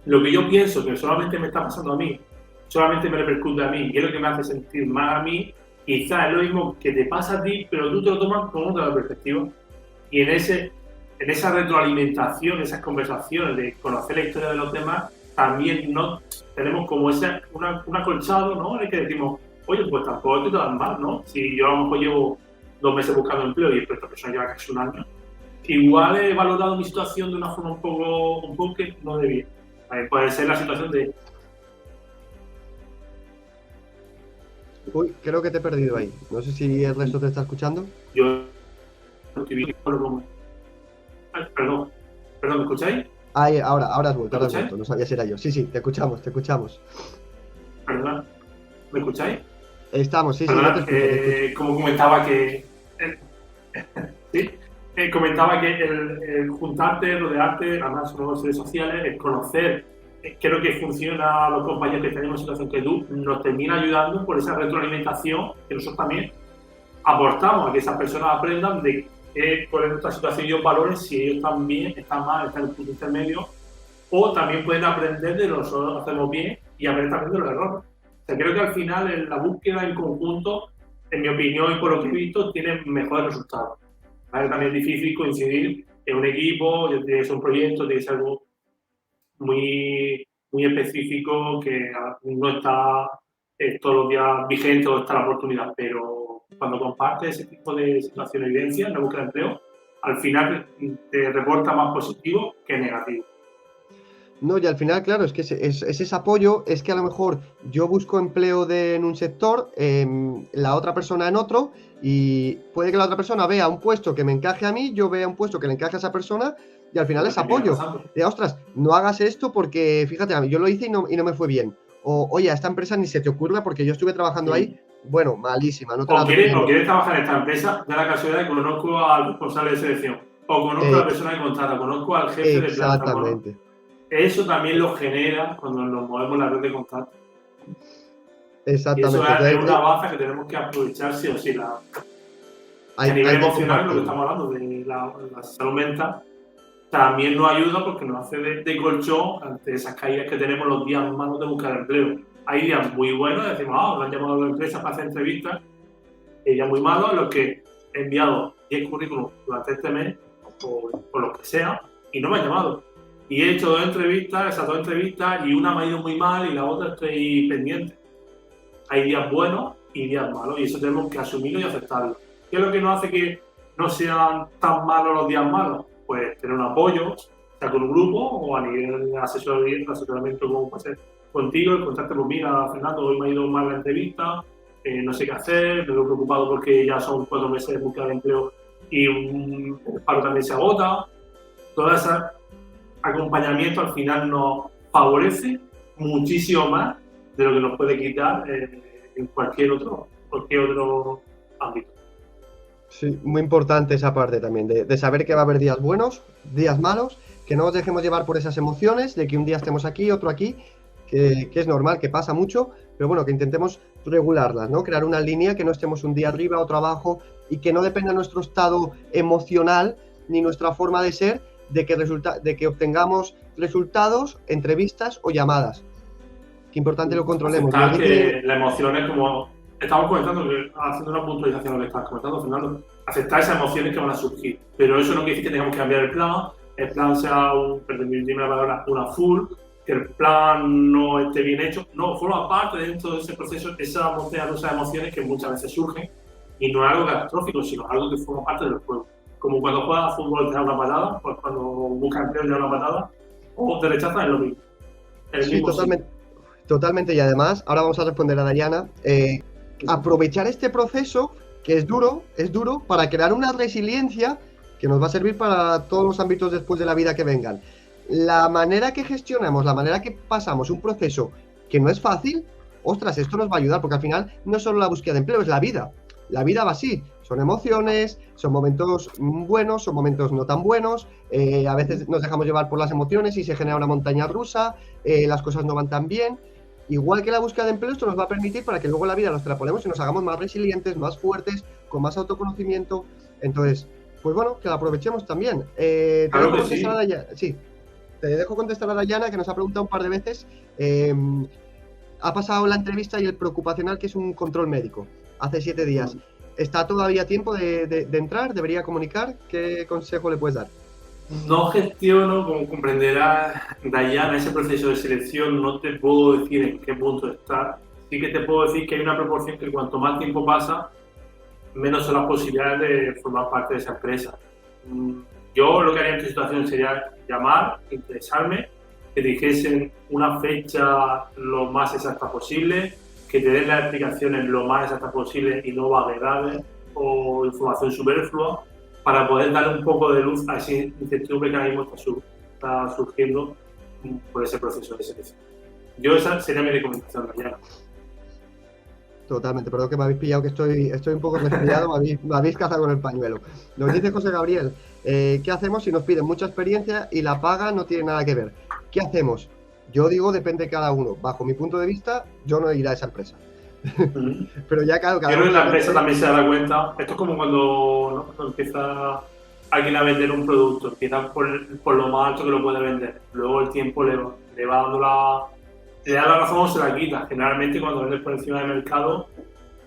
lo que yo pienso que solamente me está pasando a mí, solamente me repercute a mí y es lo que me hace sentir mal a mí, quizás es lo mismo que te pasa a ti, pero tú te lo tomas con otra perspectiva. Y en esa retroalimentación, esas conversaciones de conocer la historia de los demás, también no tenemos como un acolchado, ¿no? En el que decimos, oye, pues tampoco estoy tan mal, ¿no? Si yo a lo mejor llevo 2 meses buscando empleo y esta persona lleva casi un año, igual he valorado mi situación de una forma un poco que no debía. Puede ser la situación de... Uy, creo que te he perdido ahí. No sé si el resto te está escuchando. Yo... Perdón, ¿me escucháis? Ahí, ahora has vuelto, no sabía si era yo. Sí, te escuchamos. Perdón, ¿me escucháis? Estamos, sí, perdón, te escucho. Como comentaba que... ¿sí? Comentaba que el juntarte, rodearte, además son las redes sociales, el conocer qué es lo que funciona a los compañeros que están en una situación que tú, nos termina ayudando por esa retroalimentación que nosotros también aportamos a que esas personas aprendan de por esta situación ellos valoren si ellos están bien, están mal, están en el punto intermedio, o también pueden aprender de lo que nosotros hacemos bien y aprender también de los errores. O sea, creo que al final en la búsqueda en conjunto, en mi opinión y por lo que he visto, tiene mejores resultados. ¿Vale? También es difícil coincidir en un equipo, tiene que ser un proyecto, tiene que ser algo muy, muy específico que no está todos los días vigente o está la oportunidad, pero cuando compartes ese tipo de situaciones y evidencias en la búsqueda de empleo, al final te reporta más positivo que negativo. No, y al final, claro, es que es ese apoyo, es que a lo mejor yo busco empleo en un sector, la otra persona en otro, y puede que la otra persona vea un puesto que me encaje a mí, yo vea un puesto que le encaje a esa persona, y al final es apoyo. De, ostras, no hagas esto porque, fíjate, yo lo hice y no me fue bien. O, oye, a esta empresa ni se te ocurra porque yo estuve trabajando ahí, bueno, malísima. No te o quieres trabajar en esta empresa, da la casualidad de que conozco al responsable de selección, o conozco a la persona que contrata, conozco al jefe de planta. Exactamente. Eso también lo genera cuando nos movemos en la red de contacto. Exactamente. Y eso es una baza que tenemos que aprovechar sí o sí. A nivel emocional, lo que estamos hablando de la salud mental, también nos ayuda porque nos hace de colchón ante esas caídas que tenemos los días malos de buscar empleo. Hay días muy buenos, decimos, me han llamado a la empresa para hacer entrevistas, y días muy malos en los que he enviado 10 currículums durante este mes, o lo que sea, y no me han llamado. Y he hecho esas dos entrevistas, y una me ha ido muy mal y la otra estoy pendiente. Hay días buenos y días malos, y eso tenemos que asumirlo y aceptarlo. ¿Qué es lo que nos hace que no sean tan malos los días malos? Pues tener un apoyo, sea con un grupo o a nivel de asesoramiento como puede ser contigo, el contacto con, mira, Fernando, hoy me ha ido mal la entrevista, no sé qué hacer, me veo preocupado porque ya son 4 meses de búsqueda de empleo y el paro también se agota. Todo ese acompañamiento al final nos favorece muchísimo más de lo que nos puede quitar en cualquier otro ámbito. Sí, muy importante esa parte también, de saber que va a haber días buenos, días malos, que no nos dejemos llevar por esas emociones, de que un día estemos aquí, otro aquí, que es normal, que pasa mucho, pero bueno, que intentemos regularlas, ¿no? Crear una línea, que no estemos un día arriba, otro abajo, y que no dependa nuestro estado emocional ni nuestra forma de ser de que obtengamos resultados, entrevistas o llamadas. Qué importante lo controlemos. Aceptar que la emoción es como... Estamos comentando, haciendo una puntualización de lo que estás comentando, Fernando, aceptar esas emociones que van a surgir, pero eso no quiere decir que tengamos que cambiar el plan sea una full, que el plan no esté bien hecho, no, forma parte dentro de ese proceso, esas emociones que muchas veces surgen, y no es algo catastrófico, sino algo que forma parte del juego. Como cuando juegas fútbol te da una patada, pues cuando buscas empleo te da una patada, o te rechazan, es lo mismo. Sí, totalmente, y además, ahora vamos a responder a Dayana, aprovechar este proceso, que es duro, para crear una resiliencia que nos va a servir para todos los ámbitos después de la vida que vengan. La manera que gestionamos, la manera que pasamos un proceso que no es fácil, ostras, esto nos va a ayudar, porque al final no es solo la búsqueda de empleo, es la vida. La vida va así, son emociones, son momentos buenos, son momentos no tan buenos, a veces nos dejamos llevar por las emociones y se genera una montaña rusa, las cosas no van tan bien. Igual que la búsqueda de empleo, esto nos va a permitir para que luego en la vida lo extrapolemos y nos hagamos más resilientes, más fuertes, con más autoconocimiento. Entonces, pues bueno, que la aprovechemos también. Claro que sí. Sí, te dejo contestar a Dayana, que nos ha preguntado un par de veces. Ha pasado la entrevista y el preocupacional, que es un control médico, hace 7 días. ¿Está todavía a tiempo de entrar? ¿Debería comunicar? ¿Qué consejo le puedes dar? No gestiono, como comprenderá Dayana, ese proceso de selección, no te puedo decir en qué punto está. Sí que te puedo decir que hay una proporción que cuanto más tiempo pasa, menos son las posibilidades de formar parte de esa empresa. Yo lo que haría en tu situación sería llamar, interesarme, que dijesen una fecha lo más exacta posible, que te den las explicaciones lo más exactas posible y no vaguedades o información superflua, para poder dar un poco de luz a esa incertidumbre que ahora mismo está surgiendo por ese proceso de selección. Esa sería mi recomendación, Dayana. Totalmente, perdón que me habéis pillado, que estoy un poco resfriado, me habéis cazado con el pañuelo. Nos dice José Gabriel, ¿qué hacemos si nos piden mucha experiencia y la paga no tiene nada que ver? ¿Qué hacemos? Yo digo, depende de cada uno. Bajo mi punto de vista, yo no iré a esa empresa. Pero ya, claro, Yo cada creo uno que la depende. empresa también se da cuenta. Esto es como cuando, ¿no? Cuando empieza alguien a vender un producto, empieza por lo más alto que lo puede vender. Luego el tiempo le va dando le da la razón o se la quita. Generalmente cuando vendes por encima del mercado,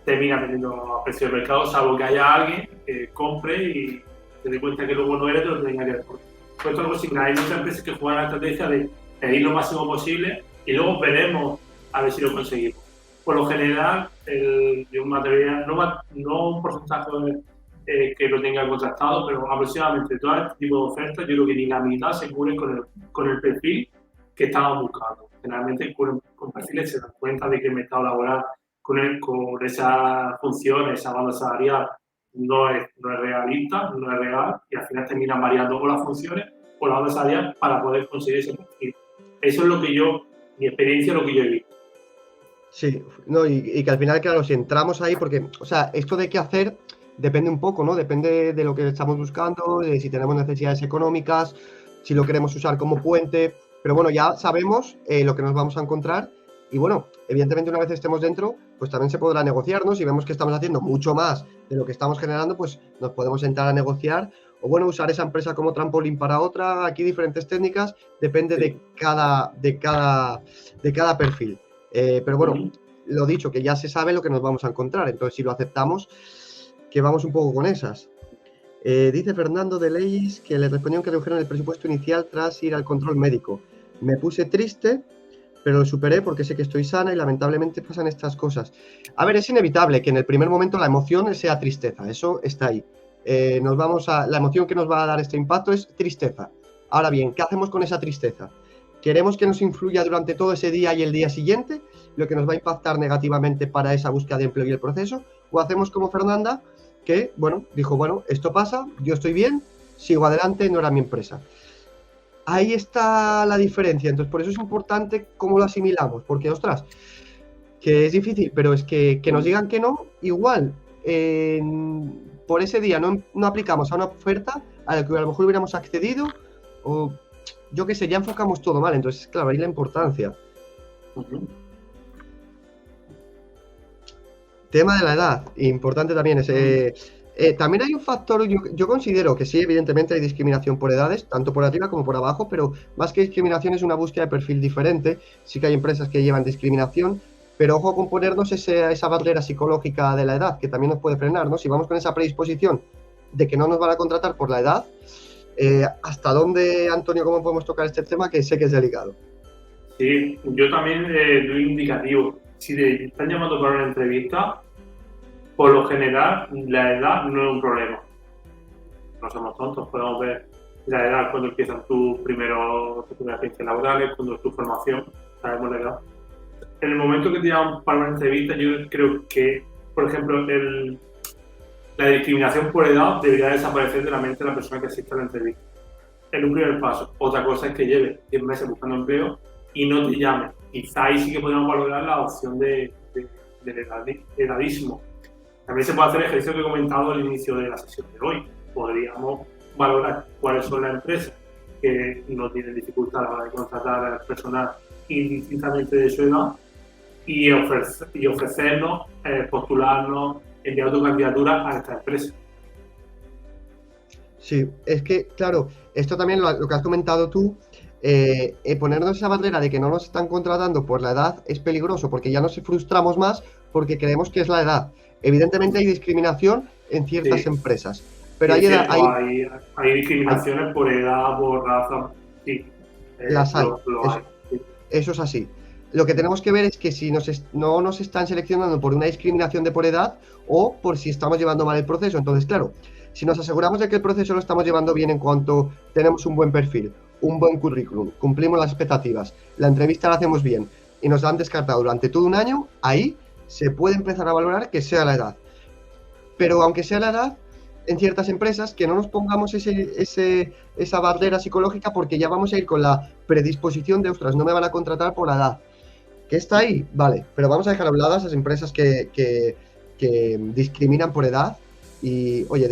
termina vendiendo a precio del mercado, salvo que haya alguien que compre y se dé cuenta que luego no eres de lo que tenga que ver. Pues esto es algo similar. Hay muchas empresas que juegan la estrategia de pedir lo máximo posible y luego veremos a ver si lo conseguimos. Por lo general, de un material, no un porcentaje que lo tenga contrastado, pero aproximadamente todo este tipo de ofertas, yo creo que ni la mitad se cubren con el perfil que estaban buscando. Generalmente cubren con perfiles, se dan cuenta de que el mercado laboral con esa función, esa banda salarial, no es realista, no es real, y al final terminan variando o las funciones o la banda salarial para poder conseguir ese perfil. Eso es lo que mi experiencia, lo que yo he visto. Sí, no, y que al final, claro, si entramos ahí, porque, o sea, esto de qué hacer depende un poco, ¿no? Depende de lo que estamos buscando, de si tenemos necesidades económicas, si lo queremos usar como puente, pero bueno, ya sabemos lo que nos vamos a encontrar y bueno, evidentemente una vez estemos dentro, pues también se podrá negociar, ¿no? Si vemos que estamos haciendo mucho más de lo que estamos generando, pues nos podemos entrar a negociar o bueno, usar esa empresa como trampolín para otra, aquí diferentes técnicas, depende Sí. de cada perfil. Pero bueno, lo dicho, que ya se sabe lo que nos vamos a encontrar, entonces si lo aceptamos, que vamos un poco con esas. Dice Fernando de Leyes que le respondieron que redujeron el presupuesto inicial tras ir al control médico. Me puse triste, pero lo superé porque sé que estoy sana y lamentablemente pasan estas cosas. A ver, es inevitable que en el primer momento la emoción sea tristeza, eso está ahí. La emoción que nos va a dar este impacto es tristeza. Ahora bien, ¿qué hacemos con esa tristeza? ¿Queremos que nos influya durante todo ese día y el día siguiente, lo que nos va a impactar negativamente para esa búsqueda de empleo y el proceso? ¿O hacemos como Fernanda, que, bueno, dijo, bueno, esto pasa, yo estoy bien, sigo adelante, no era mi empresa? Ahí está la diferencia, entonces por eso es importante cómo lo asimilamos, porque, ostras, que es difícil, pero es que nos digan que no, igual, por ese día no aplicamos a una oferta a la que a lo mejor hubiéramos accedido, o yo qué sé, ya enfocamos todo mal, entonces, claro, ahí la importancia. Tema de la edad, importante también es... también hay un factor, yo considero que sí, evidentemente hay discriminación por edades, tanto por arriba como por abajo, pero más que discriminación es una búsqueda de perfil diferente. Sí que hay empresas que llevan discriminación, pero ojo con ponernos esa barrera psicológica de la edad, que también nos puede frenar, ¿no? Si vamos con esa predisposición de que no nos van a contratar por la edad, ¿hasta dónde, Antonio, cómo podemos tocar este tema? Que sé que es delicado. Sí, yo también doy indicativo. Si te están llamando para una entrevista, por lo general la edad no es un problema. No somos tontos, podemos ver la edad cuando empiezan tus primeras experiencias laborales, cuando es tu formación, sabemos la edad. En el momento que te llaman para una entrevista, yo creo que, por ejemplo, la discriminación por edad debería desaparecer de la mente de la persona que asiste a la entrevista. Es un primer paso. Otra cosa es que lleves 10 meses buscando empleo y no te llamen. Quizá ahí sí que podemos valorar la opción del edadismo. También se puede hacer el ejercicio que he comentado al inicio de la sesión de hoy. Podríamos valorar cuáles son las empresas que no tienen dificultad a la hora de contratar al personal indistintamente de su edad y ofrecernos, postularnos, enviar tu candidatura a esta empresa. Sí, es que, claro, esto también lo que has comentado tú, ponernos esa barrera de que no nos están contratando por la edad es peligroso, porque ya nos frustramos más porque creemos que es la edad. Evidentemente hay discriminación en ciertas empresas, pero sí, hay discriminaciones por edad, por raza, sí, las hay. hay. Sí. Eso es así. Lo que tenemos que ver es que si no nos están seleccionando por una discriminación de por edad o por si estamos llevando mal el proceso. Entonces, claro, si nos aseguramos de que el proceso lo estamos llevando bien en cuanto tenemos un buen perfil, un buen currículum, cumplimos las expectativas, la entrevista la hacemos bien y nos han descartado durante todo un año, ahí se puede empezar a valorar que sea la edad. Pero aunque sea la edad, en ciertas empresas, que no nos pongamos esa barrera psicológica porque ya vamos a ir con la predisposición de, ostras, no me van a contratar por la edad. ¿Que está ahí? Vale, pero vamos a dejar habladas a esas empresas que discriminan por edad y, oye,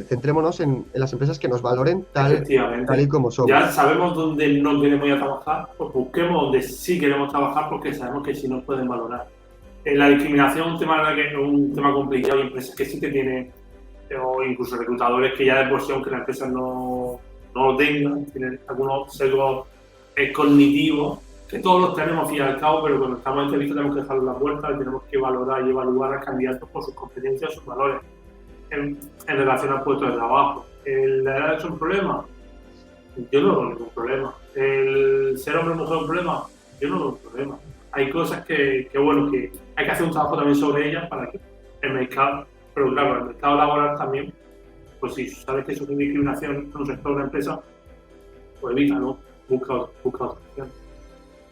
centrémonos en las empresas que nos valoren tal y como somos. Ya sabemos dónde no queremos ir a trabajar, pues busquemos donde sí queremos trabajar porque sabemos que sí nos pueden valorar. La discriminación es un tema complicado. Hay empresas que sí que tienen, o incluso reclutadores que ya de por sí, aunque la empresa no lo tengan, tienen algunos sesgos cognitivos, que todos los tenemos al fin y al cabo, pero cuando estamos en entrevista tenemos que dejarlo en la puerta y tenemos que valorar y evaluar al candidato por sus competencias, sus valores en relación al puesto de trabajo. ¿La edad es un problema? Yo no veo ningún problema. ¿El ser hombre o mujer es un problema? Yo no veo un problema. Hay cosas que hay que hacer un trabajo también sobre ellas para que el mercado, pero claro, el mercado laboral también, pues si sabes que sufre discriminación en un sector de una empresa, pues evítalo, busca otra opción.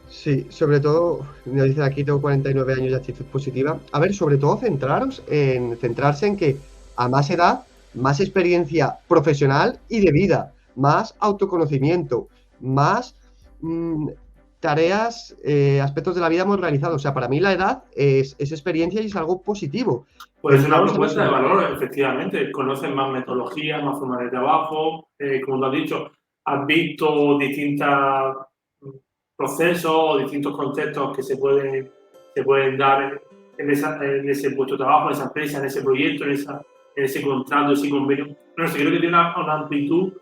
Sí, sobre todo, me dicen aquí, tengo 49 años de actitud positiva. A ver, sobre todo centrarse en que a más edad, más experiencia profesional y de vida, más autoconocimiento, más tareas, aspectos de la vida hemos realizado. O sea, para mí la edad es experiencia y es algo positivo. Pues es una propuesta de valor, efectivamente. Conoces más metodologías, más formas de trabajo. Como tú has dicho, has visto distintos procesos o distintos contextos que se pueden dar en ese puesto de trabajo, en esa empresa, en ese proyecto, en ese contrato, ese convenio. No sé, creo que tiene una amplitud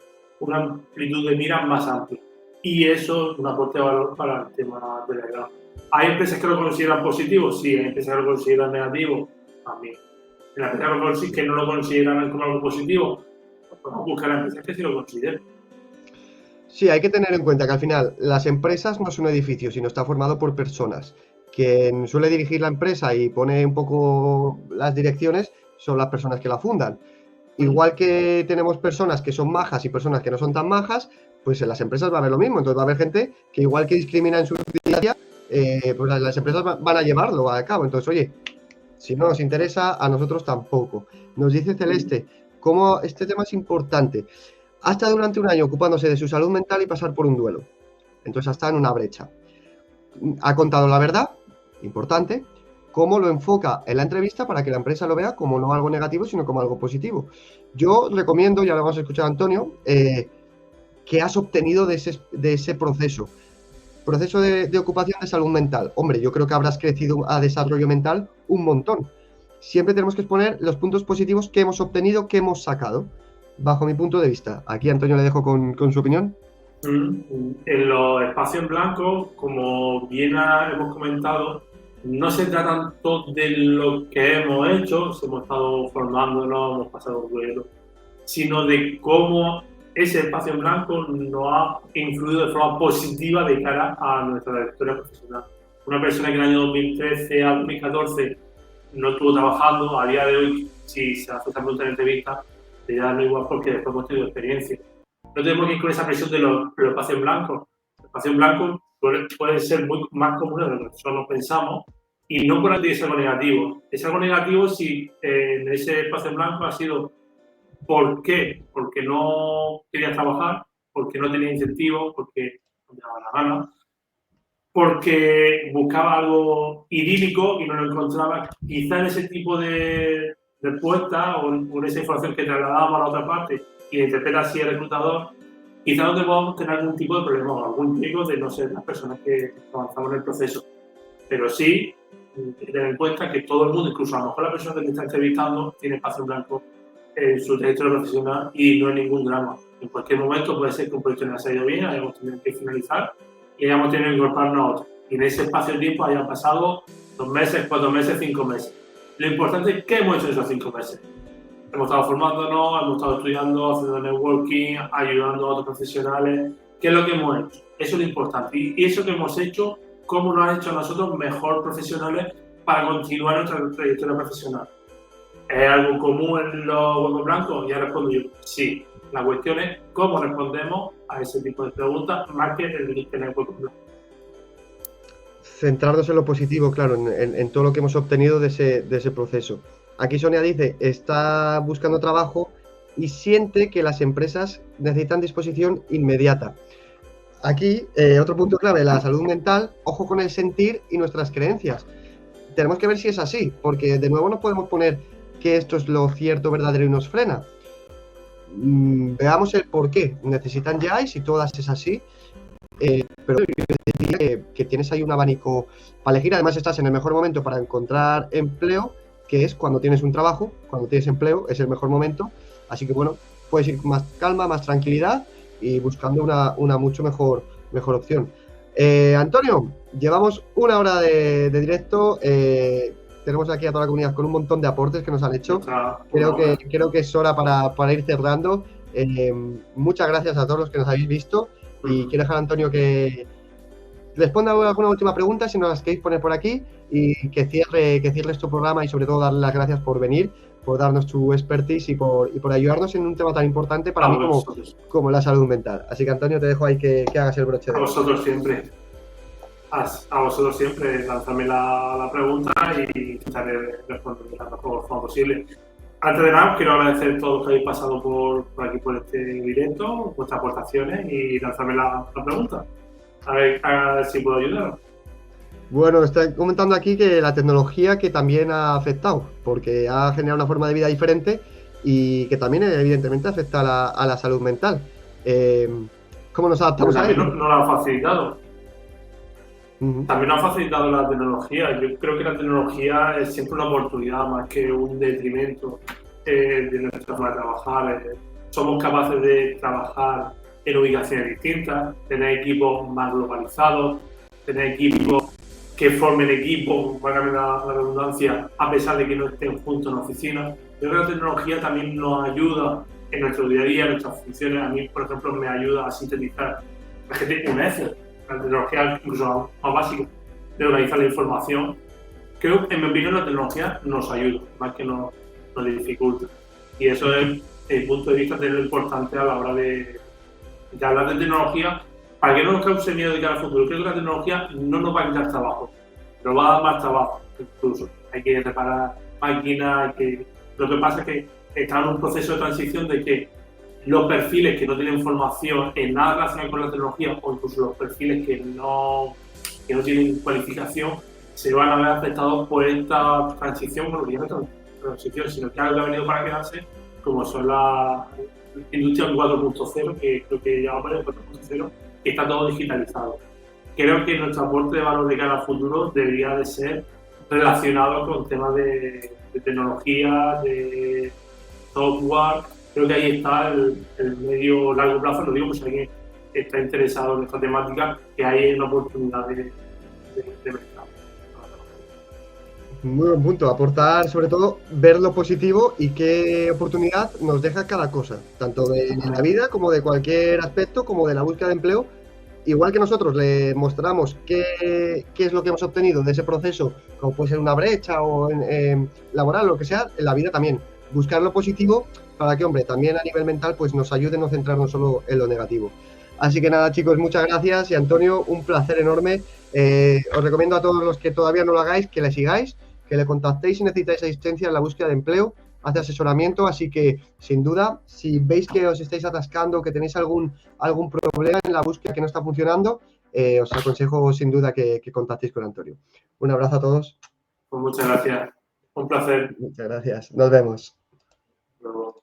de miras más amplia. Y eso es un aporte de valor para el tema de la edad. ¿Hay empresas que lo consideran positivo? Sí. ¿Hay empresas que lo consideran negativo? También. En las empresas que no lo consideran como algo positivo, pues podemos buscar a empresas que sí lo consideren. Sí, hay que tener en cuenta que al final las empresas no son edificios, sino está formado por personas. Quien suele dirigir la empresa y pone un poco las direcciones son las personas que la fundan. Igual que tenemos personas que son majas y personas que no son tan majas, pues en las empresas va a haber lo mismo. Entonces va a haber gente que igual que discrimina en su día a día, pues las empresas van a llevarlo a cabo. Entonces, oye, si no nos interesa, a nosotros tampoco. Nos dice Celeste, cómo este tema es importante. Ha estado durante un año ocupándose de su salud mental y pasar por un duelo. Entonces ha estado en una brecha. Ha contado la verdad, importante, cómo lo enfoca en la entrevista para que la empresa lo vea como no algo negativo, sino como algo positivo. Yo recomiendo, ya lo vamos a escuchar a Antonio, ¿qué has obtenido de ese proceso? Proceso de ocupación de salud mental. Hombre, yo creo que habrás crecido a desarrollo mental un montón. Siempre tenemos que exponer los puntos positivos que hemos obtenido, que hemos sacado, bajo mi punto de vista. Aquí Antonio le dejo con su opinión. En los espacios en blanco, como bien hemos comentado, no se trata tanto de lo que hemos hecho, si hemos estado formándonos, hemos pasado un duelo, sino de cómo ese espacio en blanco nos ha influido de forma positiva de cara a nuestra trayectoria profesional. Una persona que en el año 2013 a 2014 no estuvo trabajando, a día de hoy, si se hace esa pregunta en entrevista, te da igual porque después hemos tenido experiencia. No tenemos que ir con esa presión de los espacios blancos. El espacio en blanco puede ser más común de lo que nosotros pensamos y no por es algo negativo. Es algo negativo si en ese espacio en blanco ha sido ¿por qué? Porque no quería trabajar, porque no tenía incentivos, porque no me daba la gana, porque buscaba algo idílico y no lo encontraba. Quizá en ese tipo de respuesta o en esa información que trasladamos a la otra parte y interpreta así el reclutador, quizá no podamos tener algún tipo de problema o algún tipo de no ser las personas que avanzamos en el proceso. Pero sí, tener en cuenta que todo el mundo, incluso a lo mejor la persona que te está entrevistando, tiene espacio en blanco en su trayectoria profesional y no hay ningún drama. En cualquier momento puede ser que un proyecto no haya salido bien, hayamos tenido que finalizar y hayamos tenido que incorporarnos a otro. Y en ese espacio de tiempo hayan pasado 2 meses, 4 meses, 5 meses. Lo importante es qué hemos hecho en esos 5 meses. Hemos estado formándonos, hemos estado estudiando, haciendo networking, ayudando a otros profesionales. ¿Qué es lo que hemos hecho? Eso es lo importante. Y eso que hemos hecho, ¿cómo nos ha hecho a nosotros mejor profesionales para continuar nuestra trayectoria profesional? ¿Es algo común en los huecos blancos? Ya respondo yo, sí. La cuestión es cómo respondemos a ese tipo de preguntas más que el tener huecos blancos. Centrarnos en lo positivo, claro, en todo lo que hemos obtenido de ese proceso. Aquí Sonia dice, está buscando trabajo y siente que las empresas necesitan disposición inmediata. Aquí, otro punto clave, la salud mental, ojo con el sentir y nuestras creencias. Tenemos que ver si es así, porque de nuevo no podemos poner que esto es lo cierto, verdadero y nos frena. Veamos el por qué necesitan ya y si todas es así. Pero yo diría que tienes ahí un abanico para elegir. Además, estás en el mejor momento para encontrar empleo, que es cuando tienes un trabajo, cuando tienes empleo, es el mejor momento. Así que bueno, puedes ir con más calma, más tranquilidad y buscando una mucho mejor opción. Antonio, llevamos 1 hora de directo. Tenemos aquí a toda la comunidad con un montón de aportes que nos han hecho. Creo que es hora para ir cerrando. Muchas gracias a todos los que nos habéis visto. Y quiero dejar a Antonio que responda alguna última pregunta, si nos las queréis poner por aquí, y que cierres tu programa y sobre todo darle las gracias por venir, por darnos tu expertise y por ayudarnos en un tema tan importante para mí como la salud mental. Así que Antonio, te dejo ahí que hagas el broche de oro. A vosotros siempre, lanzadme la pregunta y intentaré responder de la mejor forma posible. Antes de nada, quiero agradecer a todos los que habéis pasado por aquí por este directo, vuestras aportaciones y lanzarme la pregunta. A ver si puedo ayudar. Bueno, está comentando aquí que la tecnología que también ha afectado, porque ha generado una forma de vida diferente y que también evidentemente afecta a la salud mental. ¿Cómo nos adaptamos a ello? No lo ha facilitado. También nos ha facilitado la tecnología. Yo creo que la tecnología es siempre una oportunidad más que un detrimento de nuestra forma de trabajar. Somos capaces de trabajar en ubicaciones distintas, tener equipos más globalizados, tener equipos que formen equipos, válgame la redundancia, a pesar de que no estén juntos en oficina. Yo creo que la tecnología también nos ayuda en nuestro día a día, en nuestras funciones. A mí, por ejemplo, me ayuda a sintetizar un Excel. La tecnología incluso más básica de organizar la información. Creo que, en mi opinión, la tecnología nos ayuda, más que nos dificulta. Y eso es, desde el punto de vista, de lo importante a la hora de hablar de tecnología, para que no nos cause miedo de cara al futuro. Creo que la tecnología no nos va a quitar trabajo, pero va a dar más trabajo incluso. Hay que reparar máquinas, lo que pasa es que está en un proceso de transición de que los perfiles que no tienen formación en nada relacionado con la tecnología o incluso los perfiles que no tienen cualificación se van a ver afectados por esta transición, bueno, ya no es transición, sino que algo que ha venido para quedarse, como son la industria 4.0, que creo que ya va a poner 4.0, que está todo digitalizado. Creo que nuestro aporte de valor de cara al futuro debería de ser relacionado con temas de tecnología, de software. Creo que ahí está el medio largo plazo, lo digo, pues si alguien está interesado en esta temática, que hay una oportunidad de mercado. Muy buen punto, aportar sobre todo, ver lo positivo y qué oportunidad nos deja cada cosa, tanto de la vida como de cualquier aspecto, como de la búsqueda de empleo. Igual que nosotros le mostramos qué es lo que hemos obtenido de ese proceso, como puede ser una brecha o laboral o lo que sea, en la vida también. Buscar lo positivo para que, hombre, también a nivel mental pues nos ayude a no centrarnos solo en lo negativo. Así que nada, chicos, muchas gracias y Antonio, un placer enorme. Os recomiendo a todos los que todavía no lo hagáis que le sigáis, que le contactéis si necesitáis asistencia en la búsqueda de empleo, hace asesoramiento, así que sin duda, si veis que os estáis atascando, que tenéis algún problema en la búsqueda que no está funcionando, os aconsejo sin duda que contactéis con Antonio. Un abrazo a todos. Pues muchas gracias, un placer. Muchas gracias, nos vemos. Luego.